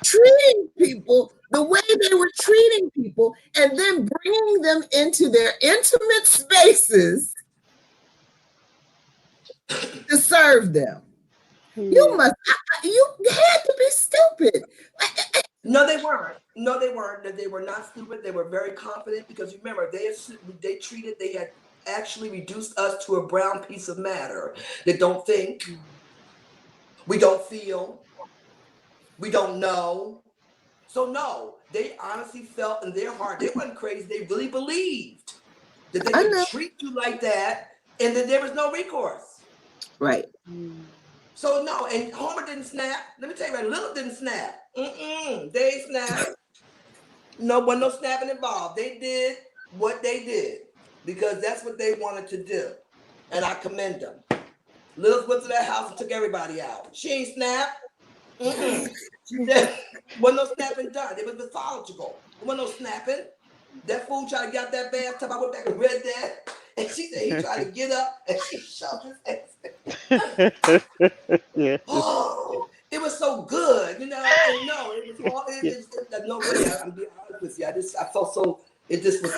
treating people the way they were treating people, and then bringing them into their intimate spaces to serve them. You had to be stupid. No, they weren't. They were not stupid. They were very confident, because remember, they had actually reduced us to a brown piece of matter that don't think, we don't feel, we don't know. So no, they honestly felt in their heart, they weren't crazy. They really believed that they could treat you like that, and that there was no recourse. Right. So no, and Homer didn't snap. Let me tell you, Lilith didn't snap. They ain't snapped. No, wasn't no snapping involved. They did what they did because that's what they wanted to do, and I commend them. Lilith went to that house and took everybody out. She ain't snapped. She did. Wasn't no snapping done. It was mythological. There wasn't no snapping. That fool tried to get out that bathtub. I went back and read that. And she said he tried to get up and she shoved his ass. Oh, it was so good, And no, it was all. No, really, I'm being honest with you. I felt so. It just was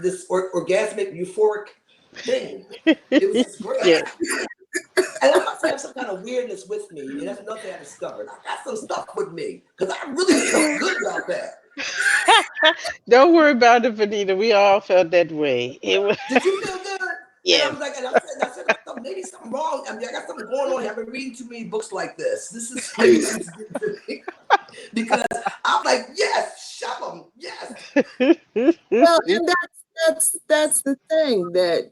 this orgasmic, euphoric thing. It was just great. Yeah. And I must have some kind of weirdness with me, and that's another thing I discovered. I got some stuff with me because I really felt good about that. Don't worry about it, Venita. We all felt that way. Did you feel good? Yeah. And I was like, and I said, maybe something wrong. I mean, I got something going on here. I've been reading too many books like this. This is crazy because I'm like, yes, shove them, yes. Well, and that's the thing that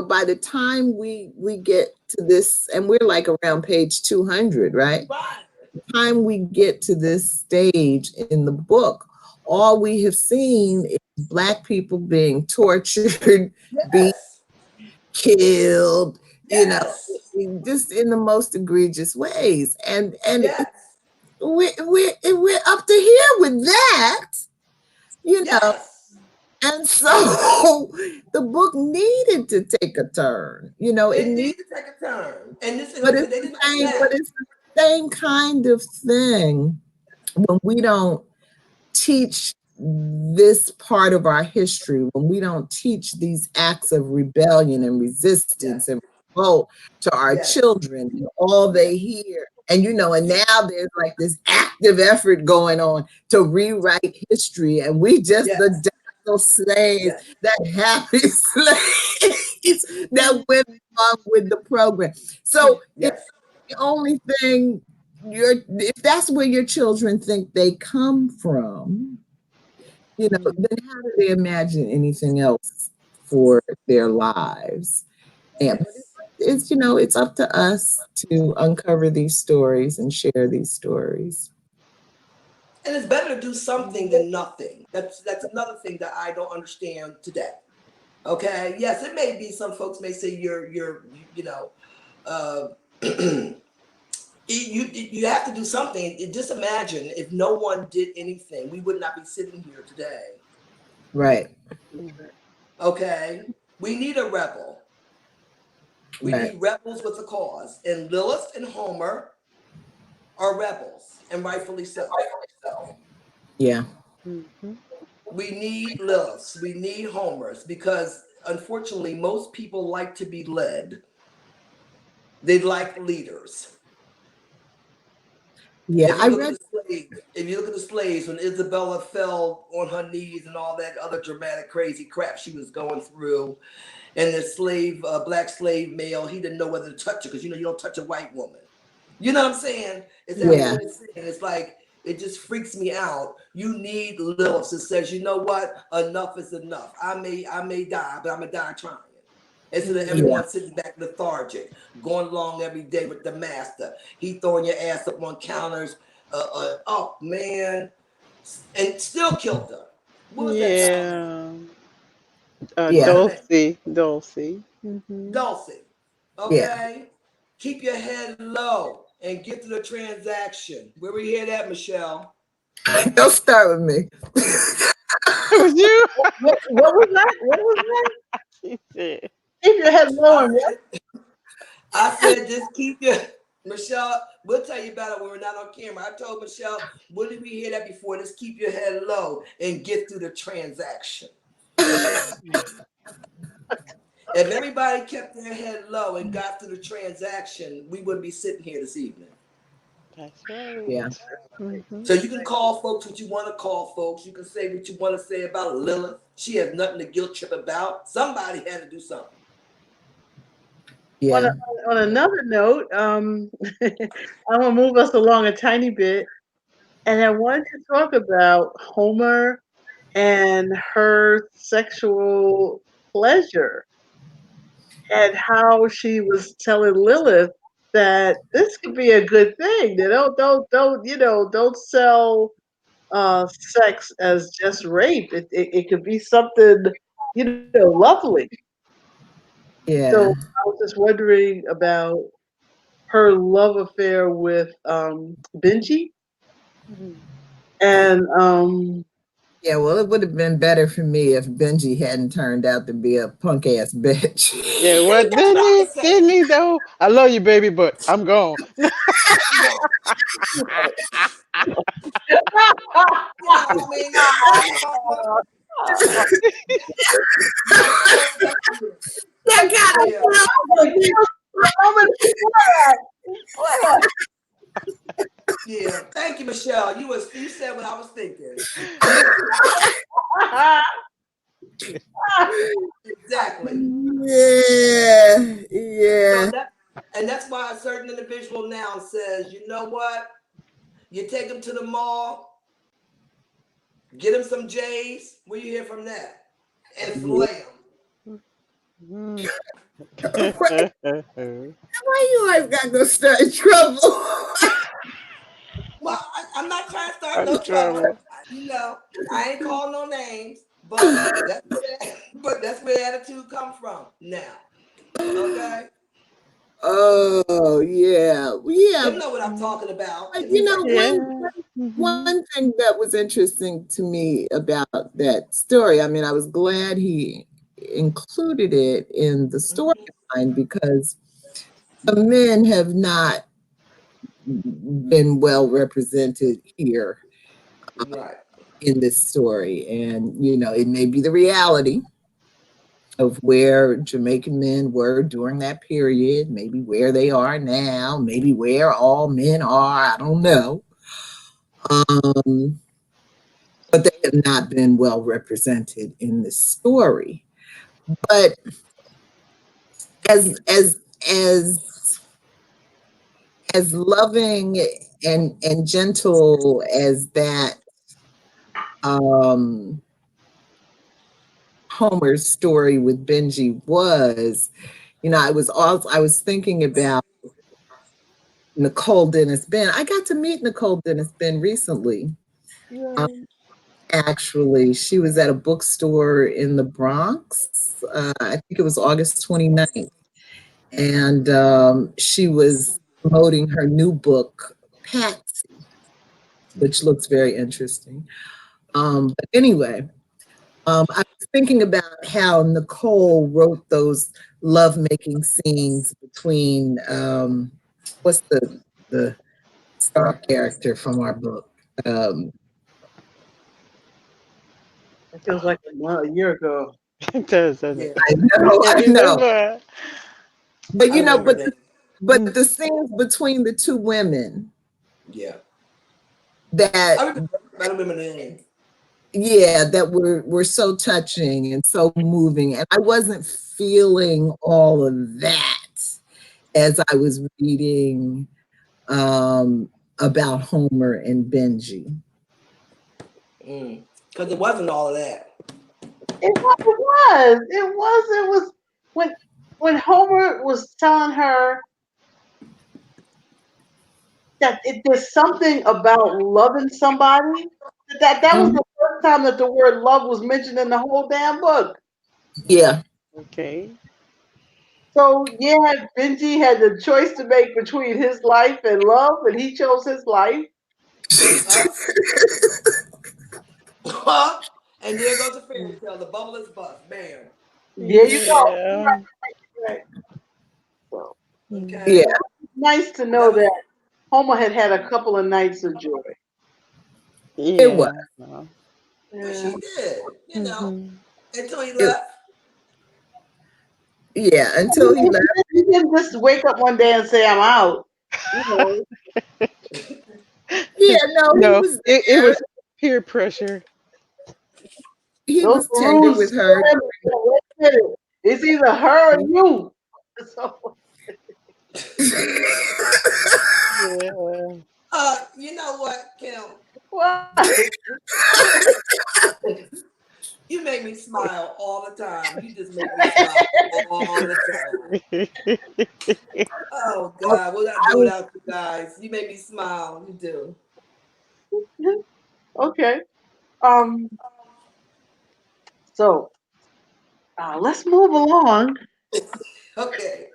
by the time we get to this, and we're like around page 200, right? Right. The time we get to this stage in the book, all we have seen is Black people being tortured, being killed, just in the most egregious ways, and yes. we're up to here with that, Yes. And so the book needed to take a turn. It needed to take a turn, and it's the same kind of thing when we don't teach this part of our history, when we don't teach these acts of rebellion and resistance and revolt to our children, and all they hear And, you know, and now there's like this active effort going on to rewrite history. And we just the docile slaves, that happy slaves that went along with the program. So it's the only thing if that's where your children think they come from, you know, then how do they imagine anything else for their lives? And it's, you know, it's up to us to uncover these stories and share these stories. And it's better to do something than nothing. That's another thing that I don't understand today. Okay, yes, it may be some folks may say you're you know, you have to do something. Just imagine if no one did anything, we would not be sitting here today. Right. Okay, we need a rebel. We need rebels with a cause, and Lilith and Homer are rebels, and rightfully so. Yeah. We need Liliths, we need Homers, because unfortunately, most people like to be led. They like leaders. Yeah, if you look at the slaves, when Isabella fell on her knees and all that other dramatic, crazy crap she was going through, and the slave, black slave male, he didn't know whether to touch her because, you know, you don't touch a white woman. You know what I'm saying? It's that whole thing. It's like, it just freaks me out. You need Lilith that says, you know what? Enough is enough. I may die, but I'm gonna die trying. Instead of everyone sitting back lethargic, going along every day with the master. He throwing your ass up on counters. Oh man, and still killed her. What was that? Dulcie. Dulcie. Dulcie. Okay. Keep your head low and get to the transaction. Where we hear that, Michelle? Don't start with me. It was you. What was that? What was that? She said, Keep your head low and what? I said, just keep your Michelle. We'll tell you about it when we're not on camera. I told Michelle, when did we hear that before? Just keep your head low and get through the transaction. If everybody kept their head low and got through the transaction, we wouldn't be sitting here this evening. that's right. Yeah. So you can call folks what you want to call folks. You can say what you want to say about Lilith. She has nothing to guilt trip about. Somebody had to do something. Yeah. On another note, I'm gonna move us along a tiny bit, and I wanted to talk about Homer and her sexual pleasure, and how she was telling Lilith that this could be a good thing. They don't sell sex as just rape. It could be something, lovely. Yeah. So I was just wondering about her love affair with Benji, and Yeah, well, it would have been better for me if Benji hadn't turned out to be a punk ass bitch. Yeah, what didn't he though? I love you, baby, but I'm gone. Yeah, thank you, Michelle. You said what I was thinking. Exactly. Yeah. So and that's why a certain individual now says, you know what? You take them to the mall, get them some J's. Where you hear from that? And slay them. Why you always got to start in trouble? Well, I'm not trying to start no trouble. You know, I ain't calling no names, but that's where the attitude comes from now. Okay. Oh yeah. You know what I'm talking about. You know, one thing that was interesting to me about that story, I mean, I was glad he included it in the storyline because the men have not been well represented here Right. in this story. And, you know, it may be the reality, of where Jamaican men were during that period, maybe where they are now, maybe where all men are, I don't know. Um, but they have not been well represented in this story. But as as as as loving and gentle as that um Homer's story with Benji was, I was thinking about Nicole Dennis Ben. I got to meet Nicole Dennis Ben recently. Um, Actually, she was at a bookstore in the Bronx. I think it was August 29th. And she was promoting her new book, Patsy, which looks very interesting. But anyway, I was thinking about how Nicole wrote those love-making scenes between what's the star character from our book? Um, It feels like a year ago. It does, doesn't Yeah, it? I Can't know, remember. but I remember that. but the scenes between the two women Yeah, that I remember the name. yeah, that were so touching and so moving, and I wasn't feeling all of that as I was reading about Homer and Benji. Because it wasn't all of that. It was when Homer was telling her that there's something about loving somebody. That was Mhm. the first time that the word love was mentioned in the whole damn book. Yeah. Okay. So yeah, Benji had the choice to make between his life and love, and he chose his life. Uh, and there goes the fairy tale. The bubble is bust. Bam. There you go. Yeah. Right. So Yeah. Okay. nice to know That was. that Homer had had a couple of nights of joy. It was. Yeah. Well, Yeah. she did. Mm-hmm. Until he It, left. yeah. Until he left. He didn't just wake up one day and say, "I'm out." You know, Yeah. No, he No, was it there. was peer pressure. He those was tender with Maroons. her. Wait a minute. It's either her or you. So Yeah. You know what, Kim? what? You make me smile all the time. You just make me smile all the time. Oh God, what I I do was, without you guys? You make me smile. You do. Okay. Um. So let's move along. Okay.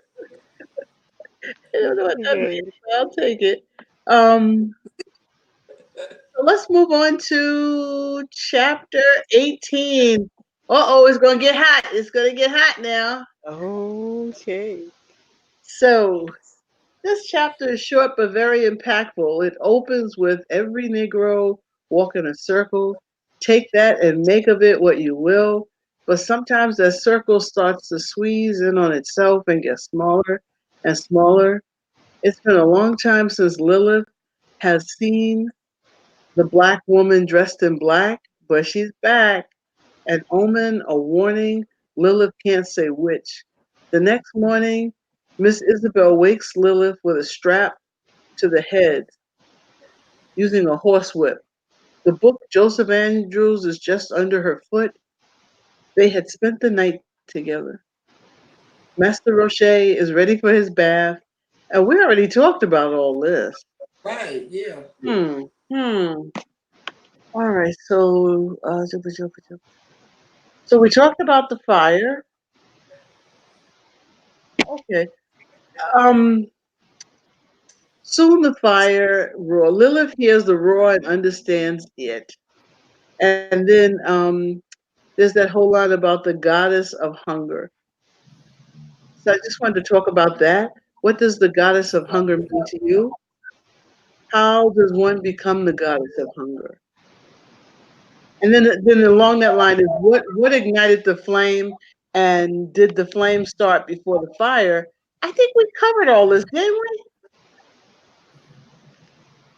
I don't know what that Okay. means, but I'll take it. Um. So let's move on to chapter 18. Uh-oh, it's gonna get hot. It's gonna get hot now. Okay. So this chapter is short but very impactful. It opens with every Negro walk in a circle. Take that and make of it what you will. But sometimes that circle starts to squeeze in on itself and get smaller and smaller. It's been a long time since Lilith has seen the black woman dressed in black, but she's back. An omen, a warning. Lilith can't say which. The next morning, Miss Isabel wakes Lilith with a strap to the head using a horsewhip. The book Joseph Andrews is just under her foot. They had spent the night together. Master Roche is ready for his bath. And we already talked about all this. Right. Yeah. Hmm. Hmm. All right. So we talked about the fire. Okay. Um. Soon the fire roar. Lilith hears the roar and understands it. And then there's that whole line about the goddess of hunger. So I just wanted to talk about that. What does the goddess of hunger mean to you? How does one become the goddess of hunger? And then along that line is what ignited the flame and did the flame start before the fire? I think we covered all this, didn't we?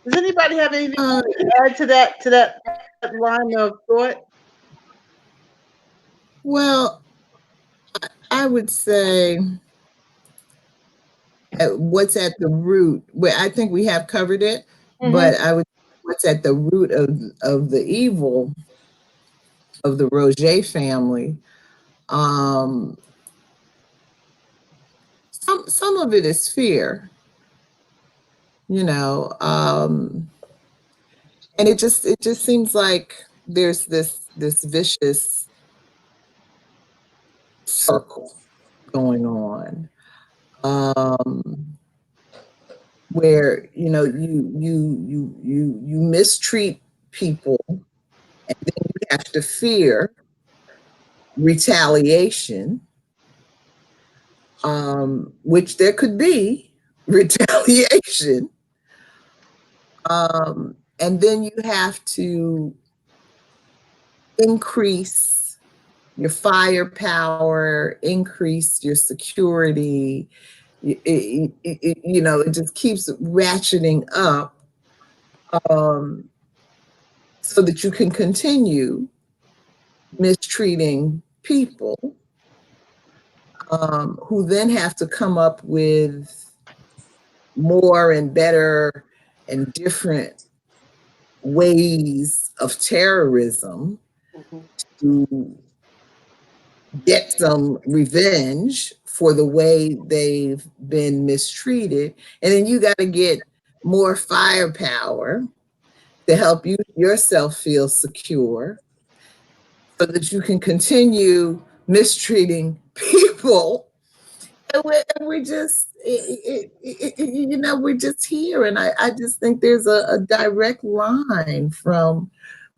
Does anybody have anything to add to that line of thought? Well, I would say what's at the root. Well, I think we have covered it, but I would what's at the root of the evil of the Roger family. Some of it is fear, you know, and it just seems like there's this vicious circle going on, where you mistreat people, and then you have to fear retaliation, which there could be retaliation, and then you have to increase your firepower, increase your security. It just keeps ratcheting up, so that you can continue mistreating people, who then have to come up with more and better and different ways of terrorism to get some revenge for the way they've been mistreated. And then you got to get more firepower to help yourself feel secure, so that you can continue mistreating people. And we're just, we're just here. And I just think there's a direct line from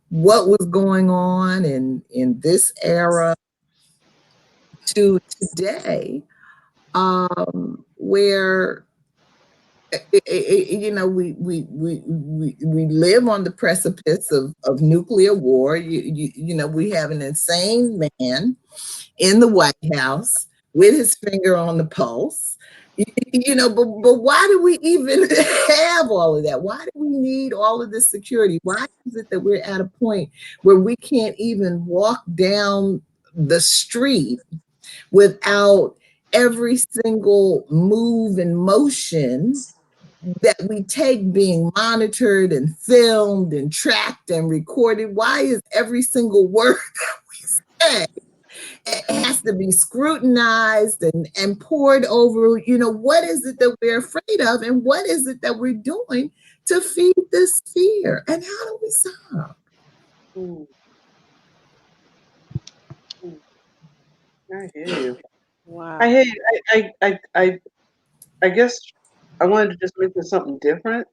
what was going on in this era to today, where we live on the precipice of nuclear war. We have an insane man in the White House with his finger on the pulse. But why do we even have all of that? Why do we need all of this security? Why is it that we're at a point where we can't even walk down the street without every single move and motion that we take being monitored and filmed and tracked and recorded? Why is every single word that we say, it has to be scrutinized and poured over? What is it that we're afraid of, and what is it that we're doing to feed this fear? And how do we stop? I hear you. Wow. I hear you. I guess I wanted to just mention something different.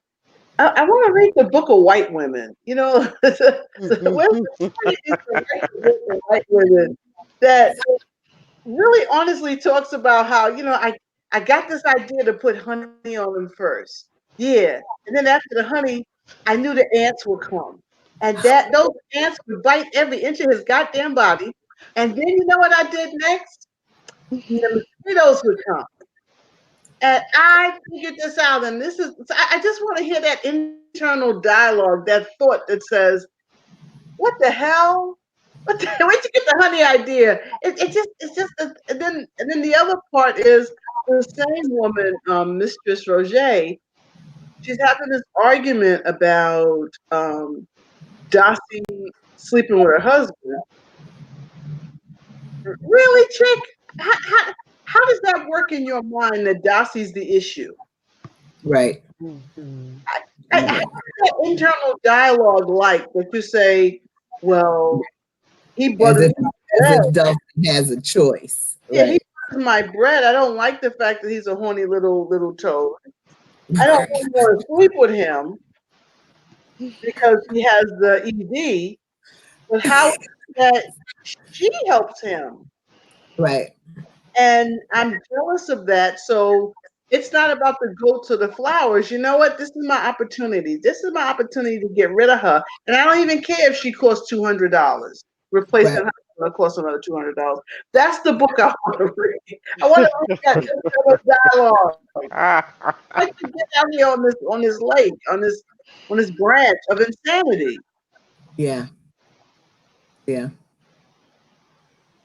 I want to read the book of white women. Where's the white women that really honestly talks about how, I got this idea to put honey on them first. Yeah. And then after the honey, I knew the ants would come. And that those ants would bite every inch of his goddamn body. And then you know what I did next? The mosquitoes would come. And I figured this out. And I just want to hear that internal dialogue, that thought that says, what the hell? Where'd you get the honey idea? It's just, and then the other part is the same woman, Mistress Roger. She's having this argument about Dossie sleeping with her husband. Really, chick? How does that work in your mind that Dossie's the issue? Right. I have that internal dialogue that you say, well, he butters as if Dustin has a choice. Yeah, Right. he butters my bread. I don't like the fact that he's a horny little toad. I don't want to sleep with him because he has the ED. But how that she helps him? Right. And I'm jealous of that. So it's not about the goats or the flowers. You know what? This is my opportunity. This is my opportunity to get rid of her. And I don't even care if she costs $200 replacing her going to cost another $200. That's the book I want to read. I want to read that internal dialogue. I can get out here on this lake, on this branch of insanity. Yeah. Yeah.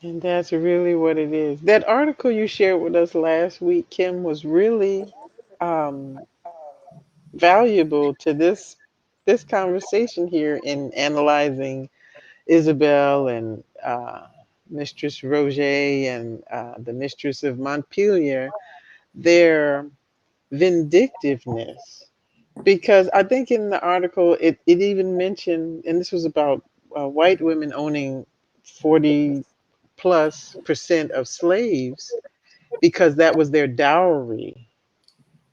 And that's really what it is. That article you shared with us last week, Kim, was really um, valuable to this conversation here in analyzing Isabel and Mistress Roger and the Mistress of Montpelier, their vindictiveness. Because I think in the article it even mentioned, and this was about white women owning 40+% of slaves because that was their dowry,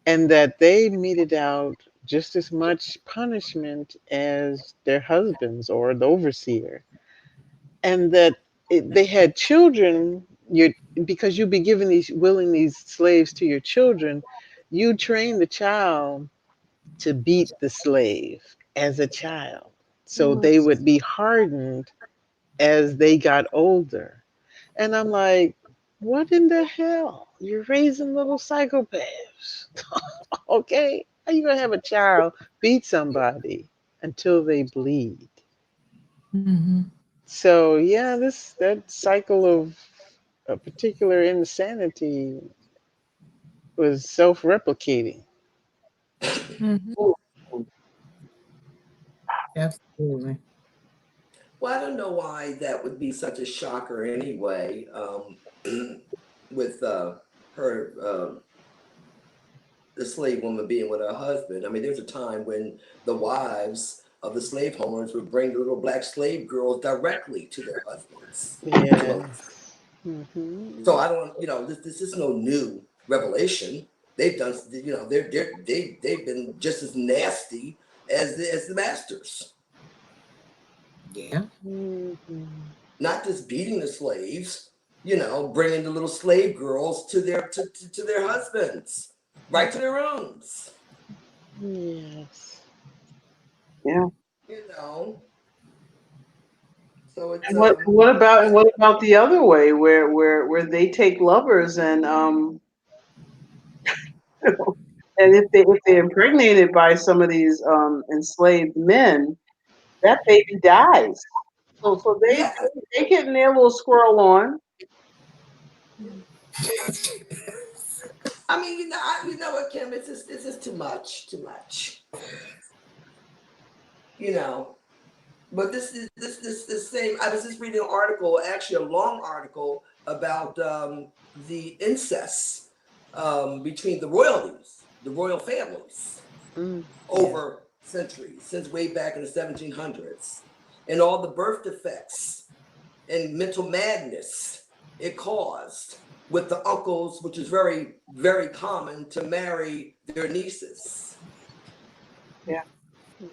and that they meted out just as much punishment as their husbands or the overseer, and that they had children. You Because you'd be giving these slaves to your children, you train the child to beat the slave as a child, so they would be hardened as they got older. And I'm like, what in the hell? You're raising little psychopaths. Okay? How you gonna have a child beat somebody until they bleed? Mm-hmm. So yeah, that cycle of a particular insanity was self-replicating. Mm-hmm. Absolutely. Well, I don't know why that would be such a shocker anyway, with her, the slave woman being with her husband. I mean, there's a time when the wives of the slave owners would bring the little black slave girls directly to their husbands to molest. Yes. Hmm. So I don't, this is no new revelation. They've done, they've been just as nasty as the masters. Yeah. Hmm. Not just beating the slaves, bringing the little slave girls to their husbands, right to their rooms. Yes. Yeah. You know, so it's And what about the other way where they take lovers and and if they're impregnated by some of these enslaved men, that baby dies. So yeah. they getting their little squirrel on. I mean, you know what, Kim? It's just too much. You know, but this same. I was just reading an article, actually a long article about the incest between the royalties, the royal families, Mm. Yeah. over centuries, since way back in the 1700s, and all the birth defects and mental madness it caused with the uncles, which is very, very common to marry their nieces. Yeah.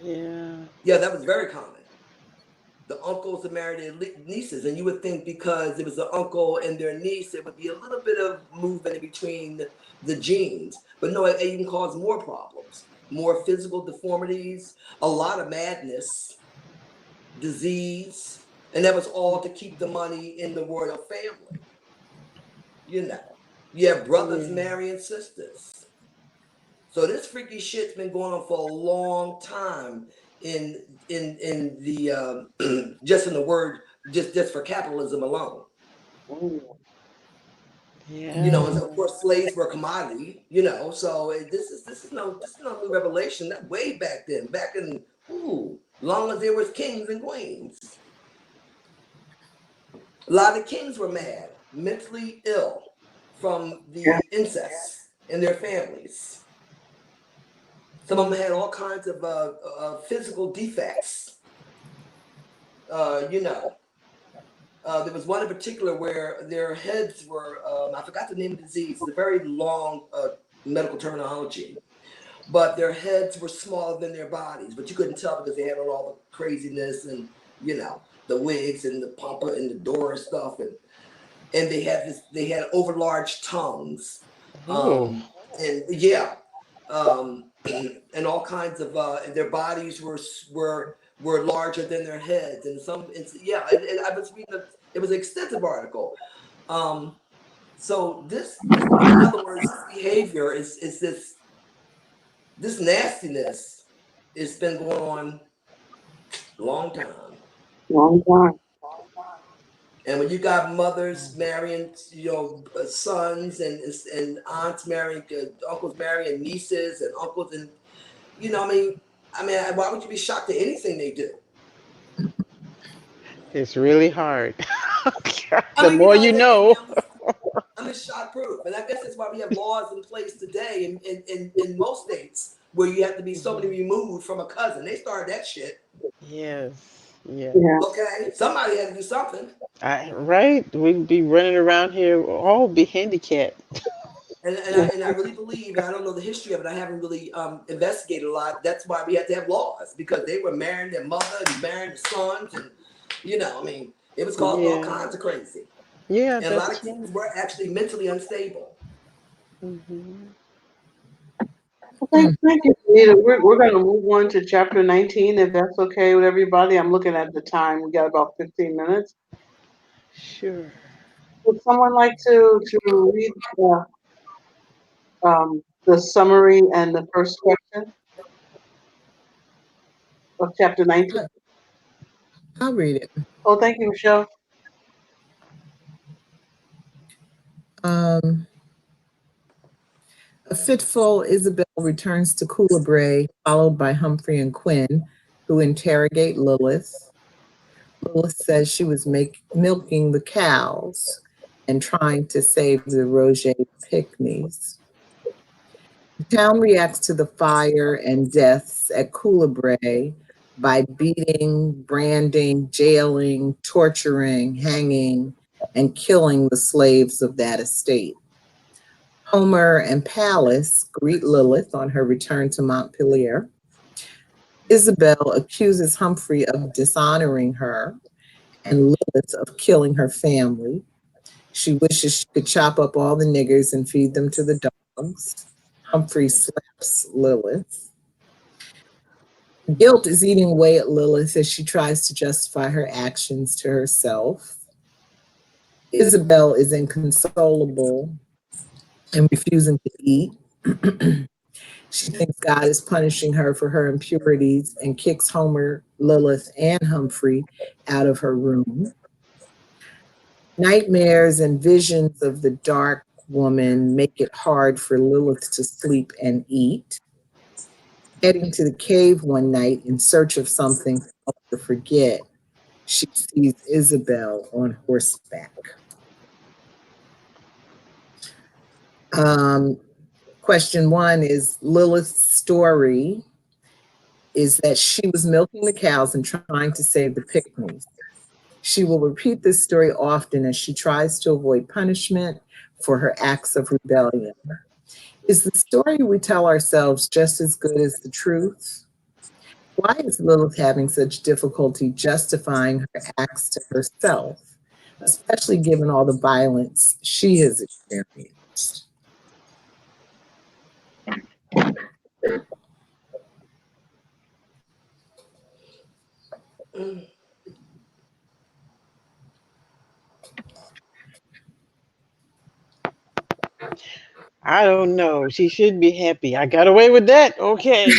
Yeah. Yeah, that was very common. The uncles that married their nieces, and you would think because it was an uncle and their niece, there would be a little bit of movement in between the genes. But no, it even caused more problems, more physical deformities, a lot of madness, disease, and that was all to keep the money in the royal family. You know, you have brothers Yeah. marrying sisters. So this freaky shit's been going on for a long time in the just in the word just for capitalism alone. Ooh. Yeah. And of course slaves were a commodity. So this is no new revelation. That way back then, back in long as there was kings and queens, a lot of kings were mad, mentally ill from Yeah. the incest in their families. Some of them had all kinds of physical defects. Uh, you know, there was one in particular where their heads were, I forgot the name of the disease, it's a very long medical terminology, but their heads were smaller than their bodies, but you couldn't tell because they had all the craziness and, the wigs and the pompa and the Dora stuff. And they had overlarge tongues. Oh. And yeah, and all kinds of their bodies were larger than their heads, and some, yeah, I was reading It was an extensive article. So this, in other words, this behavior is this nastiness. It's been going on a long time. Long time. And when you got mothers marrying, sons and aunts marrying, uncles marrying nieces and uncles, and I mean, why would you be shocked at anything they do? It's really hard. I The mean, more you know. I'm just shock proof, and I guess that's why we have laws in place today in most states where you have to be so many removed from a cousin. They started that shit. Yes. Yeah. Yeah. Okay, somebody had to do something. Right? We'd be running around here, all be handicapped. And I really believe, and I don't know the history of it. I haven't really investigated a lot. That's why we had to have laws, because they were marrying their mother and marrying their sons, and I mean, it was causing all kinds of crazy. Yeah, And a lot that's of right. kids were actually mentally unstable. Hmm. Thank you, Venita. We're going to move on to chapter 19, if that's okay with everybody. I'm looking at the time. We got about 15 minutes. Sure. Would someone like to read the summary and the first question of chapter 19? I'll read it. Oh, thank you, Michelle. A fitful Isabel returns to Coulibaly, followed by Humphrey and Quinn, who interrogate Lilith. Lilith says she was milking the cows and trying to save the Roger Pickneys. The town reacts to the fire and deaths at Coulibaly by beating, branding, jailing, torturing, hanging, and killing the slaves of that estate. Homer and Pallas greet Lilith on her return to Montpelier. Isabel accuses Humphrey of dishonoring her and Lilith of killing her family. She wishes she could chop up all the niggers and feed them to the dogs. Humphrey slaps Lilith. Guilt is eating away at Lilith as she tries to justify her actions to herself. Isabel is inconsolable and refusing to eat. She thinks God is punishing her for her impurities and kicks Homer, Lilith, and Humphrey out of her room. Nightmares and visions of the dark woman make it hard for Lilith to sleep and eat. Heading to the cave one night in search of something to help her forget, she sees Isabel on horseback. Question one is Lilith's story is that she was milking the cows and trying to save the Pickneys. She will repeat this story often as she tries to avoid punishment for her acts of rebellion. Is the story we tell ourselves just as good as the truth? Why is Lilith having such difficulty justifying her acts to herself, especially given all the violence she has experienced? I don't know. She should be happy. I got away with that. Okay.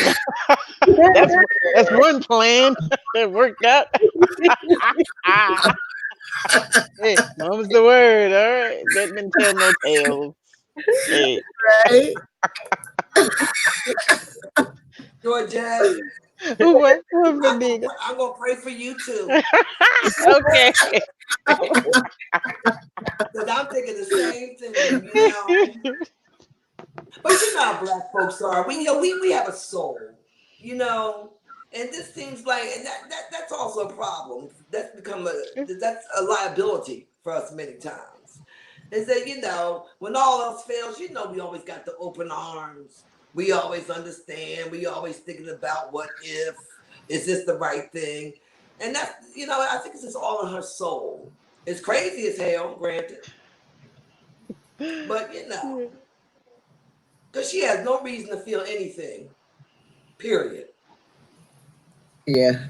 that's that's one plan that worked out. Hey, mom's the word. All right. Let me tell no tales. Hey. Right? Georgette, What? What, Venita? I'm gonna pray for you too, Okay. because I'm thinking the same thing. But you know how Black folks are. We have a soul, and this seems like that's also a problem. That's a liability for us many times. Is that when all else fails, we always got the open arms. We always understand. We always thinking about what if, is this the right thing? And that's I think it's just all in her soul. It's crazy as hell, granted, but because she has no reason to feel anything. Period. Yeah.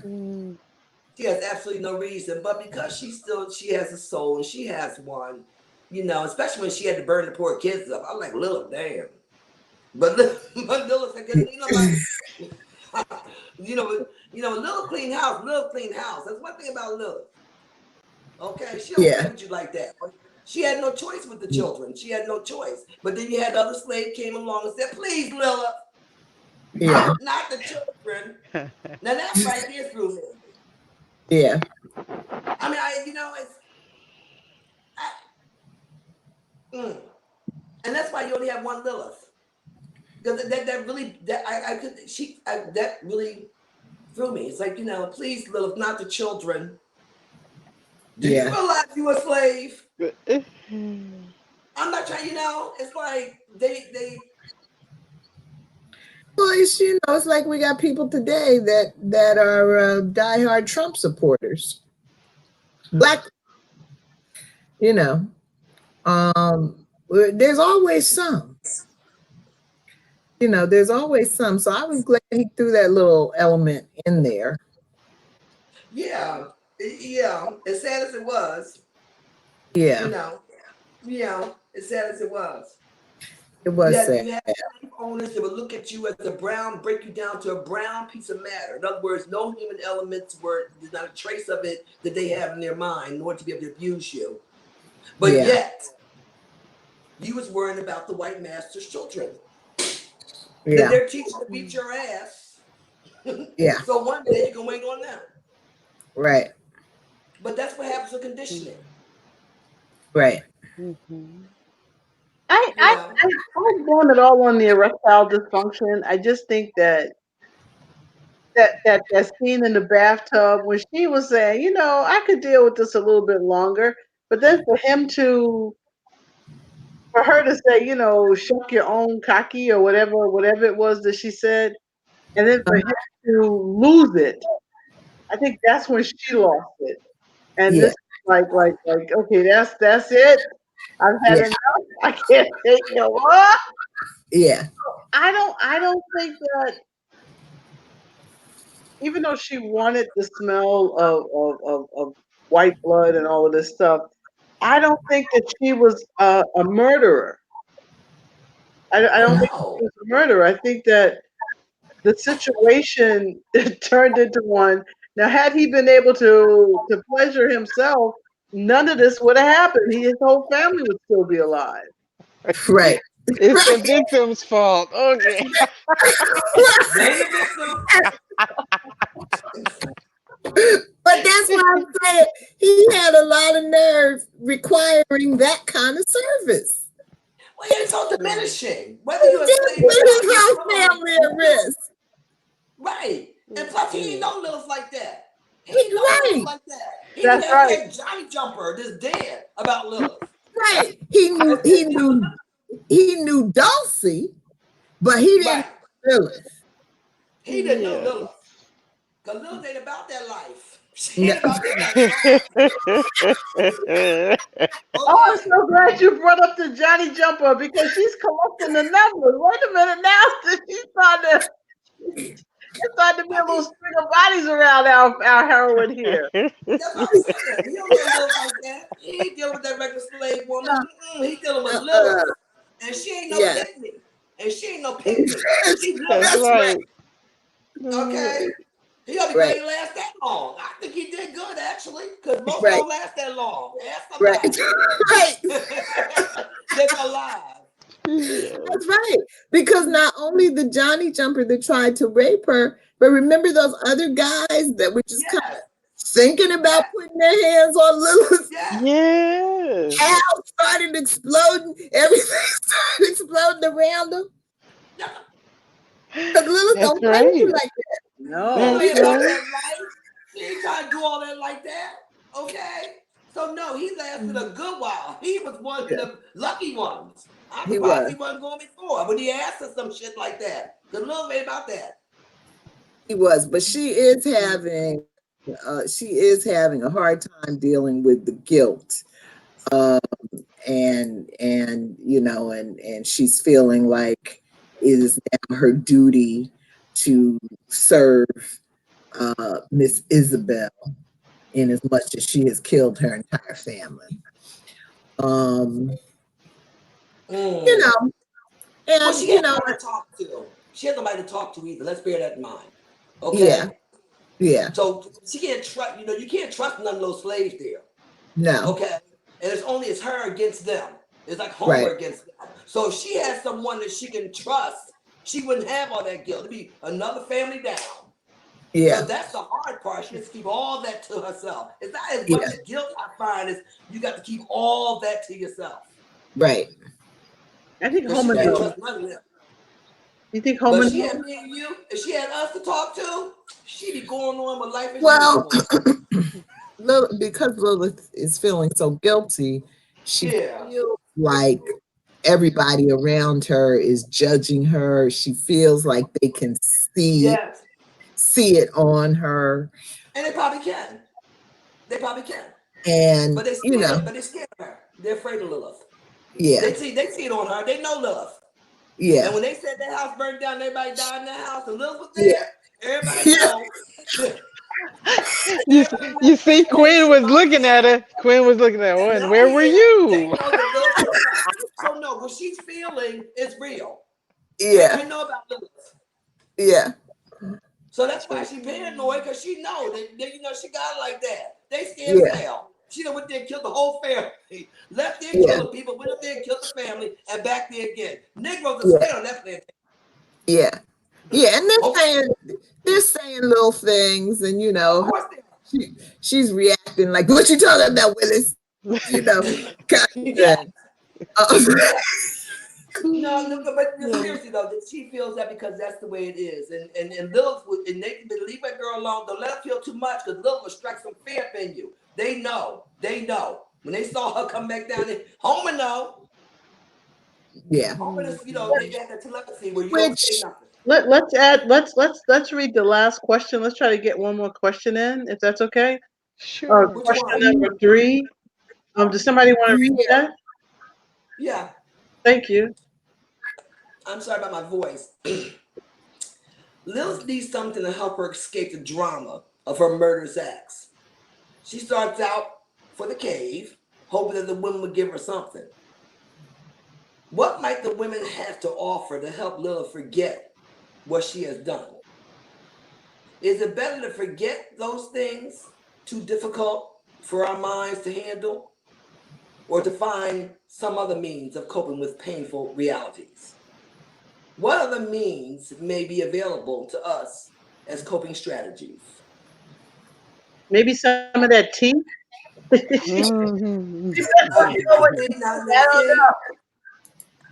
She has absolutely no reason, but because she has a soul and she has one, you know, especially when she had to burn the poor kids up. I'm like, Lilith, damn. But Lilith, you know, like, you know, Lilith clean house. That's one thing about Lilith. Okay, she don't play with you like that. She had no choice with the children. She had no choice. But then you had the other slave came along and said, "Please, Lilith, not the children." Now that's right there through me. Yeah. I mean, and that's why you only have one Lilith. Because that really that really threw me. It's like, you know, please, Lilith, not the children. Do you realize you a slave? I'm not trying, you know, it's like they Well, it's, you know, it's like we got people today that are diehard Trump supporters. Black, you know, there's always some. You know, there's always some. So I was glad he threw that little element in there. Yeah. As sad as it was. Yeah. You know. Yeah. As sad as it was. It was sad. You had slave owners that would look at you as a brown, break you down to a brown piece of matter. In other words, no human elements there's not a trace of it that they have in their mind in order to be able to abuse you. But yet, you was worrying about the white master's children. That they're teaching to beat your ass. Yeah. So one day you can wait on them. Right. But that's what happens with conditioning. Right. I don't blame it all on the erectile dysfunction. I just think that scene in the bathtub when she was saying, you know, I could deal with this a little bit longer, but then for her to say, you know, shuck your own cocky or whatever it was that she said, and then for him to lose it, I think that's when she lost it. And this like okay, that's it. I've had enough. I can't take no more. Yeah. I don't think that, even though she wanted the smell of white blood and all of this stuff, I don't think that she was a murderer. I don't think she was a murderer. I think that the situation turned into one. Now, had he been able to pleasure himself, none of this would have happened. His whole family would still be alive. Right. It's the victim's fault. Okay. Blame the victim. But that's why I'm saying he had a lot of nerve requiring that kind of service. Well, it's so diminishing. Whether you're a slave put his whole family at risk. Right. And plus, he didn't know Lilith like that. He That's didn't know Lilith like that. He That's knew that Johnny Jumper that's dead about Lilith. Right. He knew Dulcie, but he didn't know Lilith. He didn't know Lilith. Because Lilith ain't about that life. She ain't about that life. Oh, I'm so glad you brought up the Johnny Jumper, because she's collecting the numbers. Wait a minute now. She's starting to be a little string of bodies around our heroine here. That's what I'm saying. He don't know Lilith like that. He ain't dealing with that regular slave woman. He dealing with Lilith. And she ain't no picnic. And she ain't no picnic. She's That's right. Okay. He ought to be ready to last that long. I think he did good, actually, because most don't last that long. Ask somebody. They're alive. That's right. Because not only the Johnny Jumper that tried to rape her, but remember those other guys that were just kind of thinking about putting their hands on Lilith? Yes. Al started exploding. Everything started exploding around them. Because Lilith don't play with you like that. No. She ain't about that life. She ain't trying to do all that like that. Okay? So, no, he lasted a good while. He was one of the lucky ones. I'm surprised he wasn't going before, but he asked us some shit like that. Because Lilith ain't about that. He was, but she is having a hard time dealing with the guilt. And you know, and she's feeling like it is now her duty to serve Miss Isabel. in as much as she has killed her entire family. You know, Well, and she you has know, nobody to talk to. She has nobody to talk to either. Let's bear that in mind. yeah, Okay? yeah, So she can't trust, you can't trust none of those slaves there. no, Okay? And it's her against them. It's like Homer right, against them. So if she has someone that she can trust, she wouldn't have all that guilt. It'd be another family down. yeah, So that's the hard part. She has to keep all that to herself. It's not as yeah, much guilt, I find, as you got to keep all that to yourself. right, I think Because she Homer can't knows. trust none of them. You think But Homer if she knows? had me and you, if she had us to talk to, she'd be going on with life as well, usual. because Lilith is feeling so guilty, she Yeah. feels like everybody around her is judging her. She feels like they can Yes. see it on her. And they probably can. They probably can. And But they scared of her. They're afraid of Lilith. yeah, They see it on her. They know Lilith. yeah, And when they said that house burned down, everybody died in that house, and Lilith was yeah, there, everybody knows. You see, Quinn was looking at her. Quinn was looking at her, and where were They you? know that Lilith is right. So no, what she's feeling is real. yeah, They know about Lilith. yeah, So that's why she paranoid, because she know that she got it like that. They scared as yeah, hell. She done went there and killed the whole family. Left there yeah, killing people, went up there and killed the family, and back there again. Negroes are yeah, stay on that plantation. yeah, yeah. And Okay. they're saying little things, and Of course she's reacting like, "What you talking about, Willis?" You know, kind of yeah. thing. Yeah. No, but seriously though, she feels that because that's the way it is, and Lilith would, and they leave that girl alone. Don't let her feel too much, because Lilith will strike some fear up in you. They know. When they saw her come back down there, Homer know. Yeah. Homer is, they had that telepathy where you don't say Which, nothing. Let's read the last question. Let's try to get one more question in, if that's okay. Sure. Which Question one? number 3. Does somebody want to read that? Yeah. Thank you. I'm sorry about my voice. Lilith needs something to help her escape the drama of her murderous acts. She starts out for the cave, hoping that the women would give her something. What might the women have to offer to help Lilith forget what she has done? Is it better to forget those things too difficult for our minds to handle, or to find some other means of coping with painful realities? What other means may be available to us as coping strategies? Maybe some of that tea. Mhm.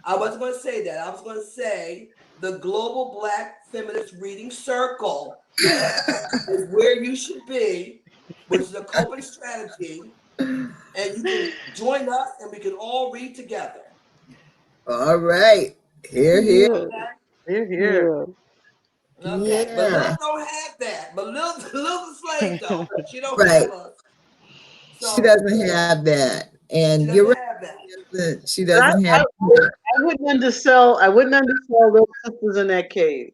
I wasn't going to say that. I was going to say the Global Black Feminist Reading Circle is where you should be, which is a coping strategy, and you can join us and we can all read together. all right. Here. Yeah. Here, here. Yeah. Okay, but Yeah. Lilith don't have that. But Lilith's a slave though. She don't Right. have us. She So doesn't have that. she And you're doesn't right. have that. She But doesn't I have. wouldn't undersell. I wouldn't undersell those sisters in that cave.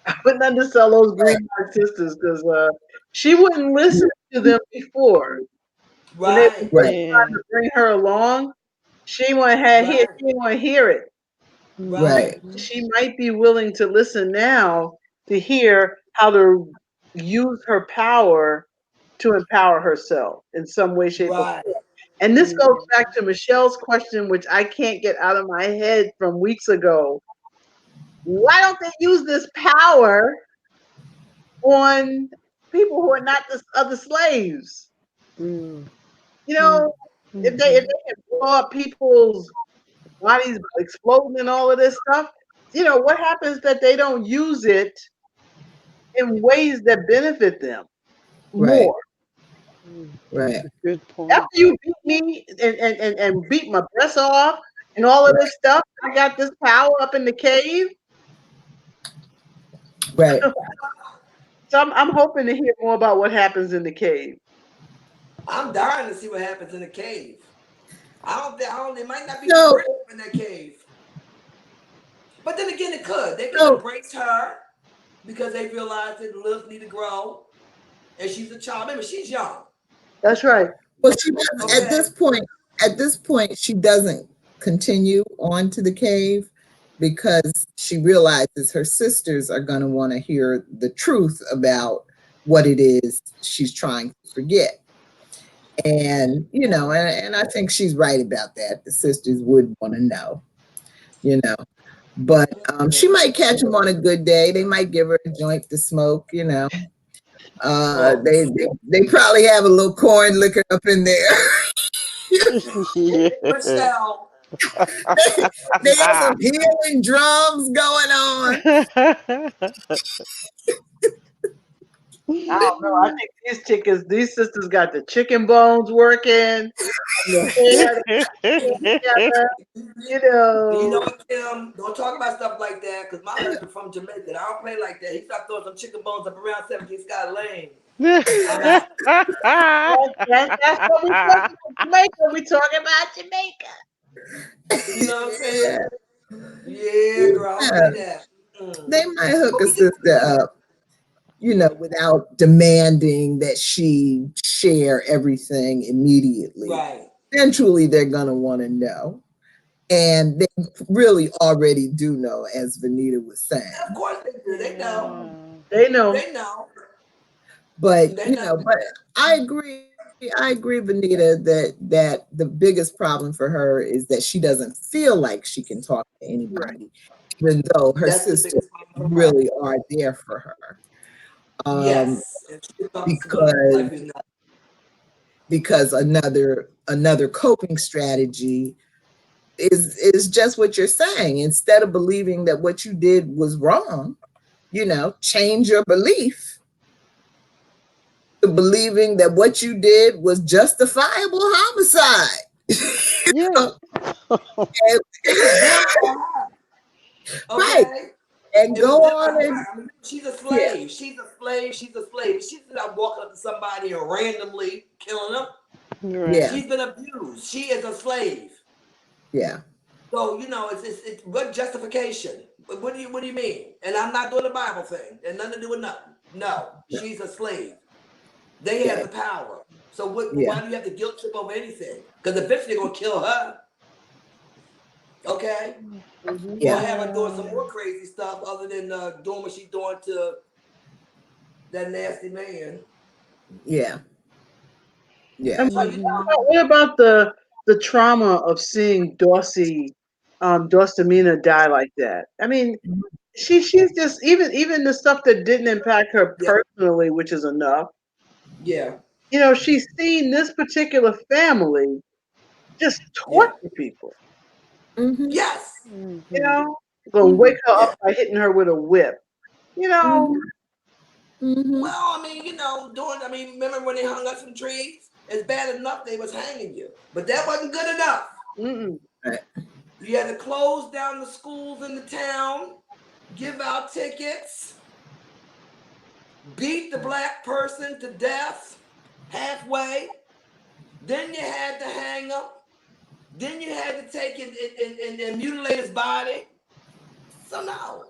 I wouldn't undersell those green-eyed sisters, because she wouldn't listen to them before when they were Right, Right. trying Yeah. to bring her along. She didn't want to hear it. Right. right, She might be willing to listen now to hear how to use her power to empower herself in some way, shape, or right. form. And this goes back to Michelle's question, which I can't get out of my head from weeks ago. Why don't they use this power on people who are not the other slaves? Mm. You know, if they Mhm. can blow up people's bodies exploding and all of this stuff, what happens that they don't use it in ways that benefit them Right. more? Right. That's a good point. After you beat me and beat my breasts off and all of this stuff, I got this power up in the cave. Right. So I'm hoping to hear more about what happens in the cave. I'm dying to see what happens in the cave. I don't. It might not be So, pretty in that cave, but then again, it could. They could so embrace her because they realize that Lilith need to grow, and she's a child. Remember, she's young. That's right. Well, she doesn't, Okay. at this point, she doesn't continue on to the cave because she realizes her sisters are going to want to hear the truth about what it is she's trying to forget. And, you know, and I think she's right about that. The sisters would want to know, you know. But she might catch them on a good day. They might give her a joint to smoke, you know. They probably have a little corn liquor up in there. Michelle. They got some healing drums going on. I don't know. I think these sisters got the chicken bones working, the hair together. You You know know, what, Kim? Don't talk about stuff like that, because my husband from Jamaica. I don't play like that. He started throwing some chicken bones up around 17th Scott Lane. I'm out. that's what we talking about Jamaica. We talking about Jamaica. You know what I'm saying? Yeah, girl, I don't play that. They might hook a sister up, you know, without demanding that she share everything immediately. Right. Eventually, they're going to want to know. And they really already do know, as Venita was saying. Of course they do. They know. They know. They know. But, They you know. know, but I agree, Venita, that the biggest problem for her is that she doesn't feel like she can talk to anybody, even though her That's the sisters biggest problem for her. really are there for her. Yes. And she talks about life is not. Because another coping strategy is just what you're saying. Instead of believing that what you did was wrong, you know, change your belief to believing that what you did was justifiable homicide. Yeah. Right. Okay. And It go was on different. and I mean, she's a slave. She's a slave. She's a slave. She's not walking up to somebody and randomly killing them. Right. She's been abused. She is a slave. Yeah. So you know, it's what justification? What do you mean? And I'm not doing the Bible thing. And nothing to do with nothing. No, she's a slave. They have the power. So why do you have to guilt trip over anything? Because eventually they're gonna kill her. Okay. Or have her doing some more crazy stuff other than doing what she's doing to that nasty man. Yeah. And So you know, what about the trauma of seeing Dorsamina die like that? I mean, she's just even the stuff that didn't impact her personally, which is enough. Yeah. You know, she's seen this particular family just torture people. Yes. You know, gonna wake her up by hitting her with a whip. You know. Well, I mean, you know, remember when they hung up some trees? It's bad enough they was hanging you, but that wasn't good enough. You had to close down the schools in the town, give out tickets, beat the black person to death halfway. Then you had to hang him. Then you had to take it and mutilate his body. So no.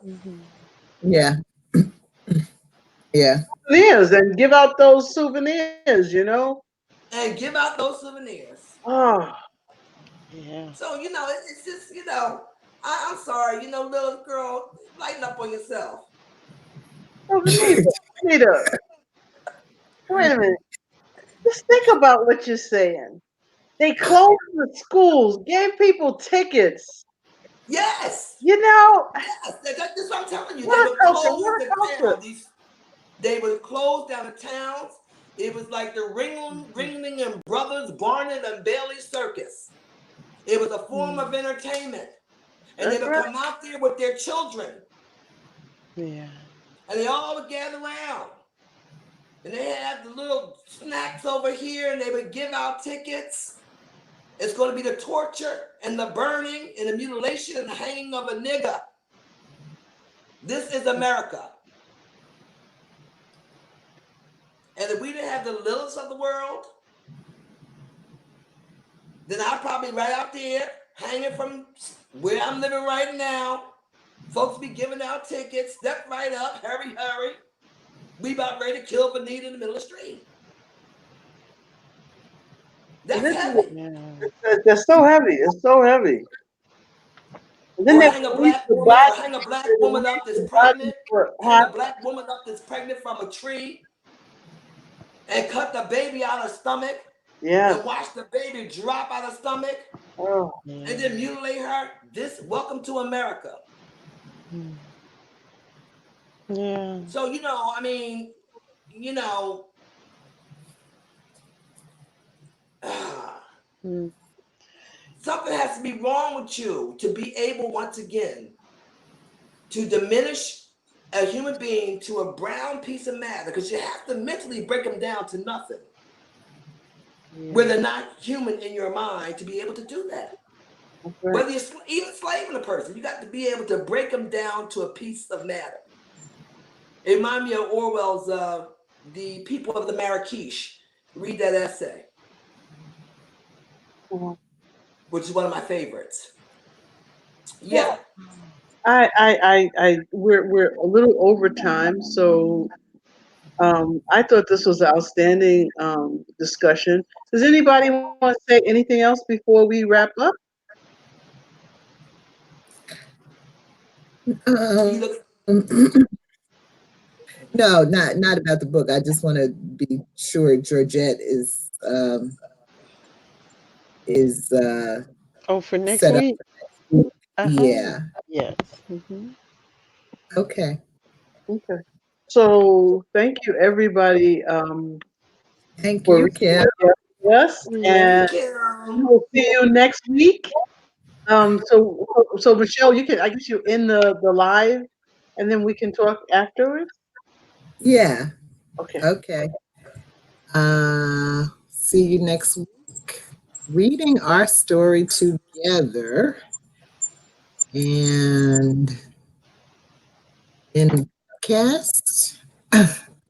Yeah. Yeah. Souvenirs and give out those souvenirs, you know. And give out those souvenirs. Oh. Yeah. So, you know, it's just, you know, I'm sorry, you know, little girl, lighten up on yourself. Oh, Venita, wait a minute. Just think about what you're saying. They closed the schools, gave people tickets. Yes. You know. Yes. That's what I'm telling you. What They a would culture. close What a the culture. town. They would close down the towns. It was like the Ringling and Brothers Barnum and Bailey Circus. It was a form of entertainment. And they would come out there with their children. Yeah. And they all would gather around. And they had the little snacks over here, and they would give out tickets. It's going to be the torture and the burning and the mutilation and the hanging of a nigger. This is America. And if we didn't have the Liliths of the world, then I'd probably right out there hanging from where I'm living right now. Folks be giving out tickets. Step right up. Hurry. We about ready to kill Venita in the middle of the street. That's This is, heavy. they're so heavy. It's so heavy. And then Or they hang a release black the woman, or body. hang a black They woman release up that's the body pregnant. for Hang half. a black woman up that's pregnant from a tree and cut the baby out of her stomach Yes. and watch the baby drop out of stomach Oh. and then mutilate her. Welcome to America. Yeah. So, you know, I mean, you know, something has to be wrong with you to be able, once again, to diminish a human being to a brown piece of matter, because you have to mentally break them down to nothing. Where they're not human in your mind to be able to do that. Right. Whether you're even slaving a person, you got to be able to break them down to a piece of matter. It reminds me of Orwell's The People of the Marrakesh. Read that essay, which is one of my favorites. Yeah. We're a little over time, so I thought this was an outstanding discussion. Does anybody want to say anything else before we wrap up? No, not about the book. I just want to be sure Georgette is for next set up week. for next week. Yeah. Yes. Okay. Okay. So thank you, everybody, Thank for you, Kim. us, and Thank you. we'll see you next week. So Michelle, you can, I guess you're in the live, and then we can talk afterwards. Yeah. Okay. Okay. See you next week. Reading our story together and in podcast.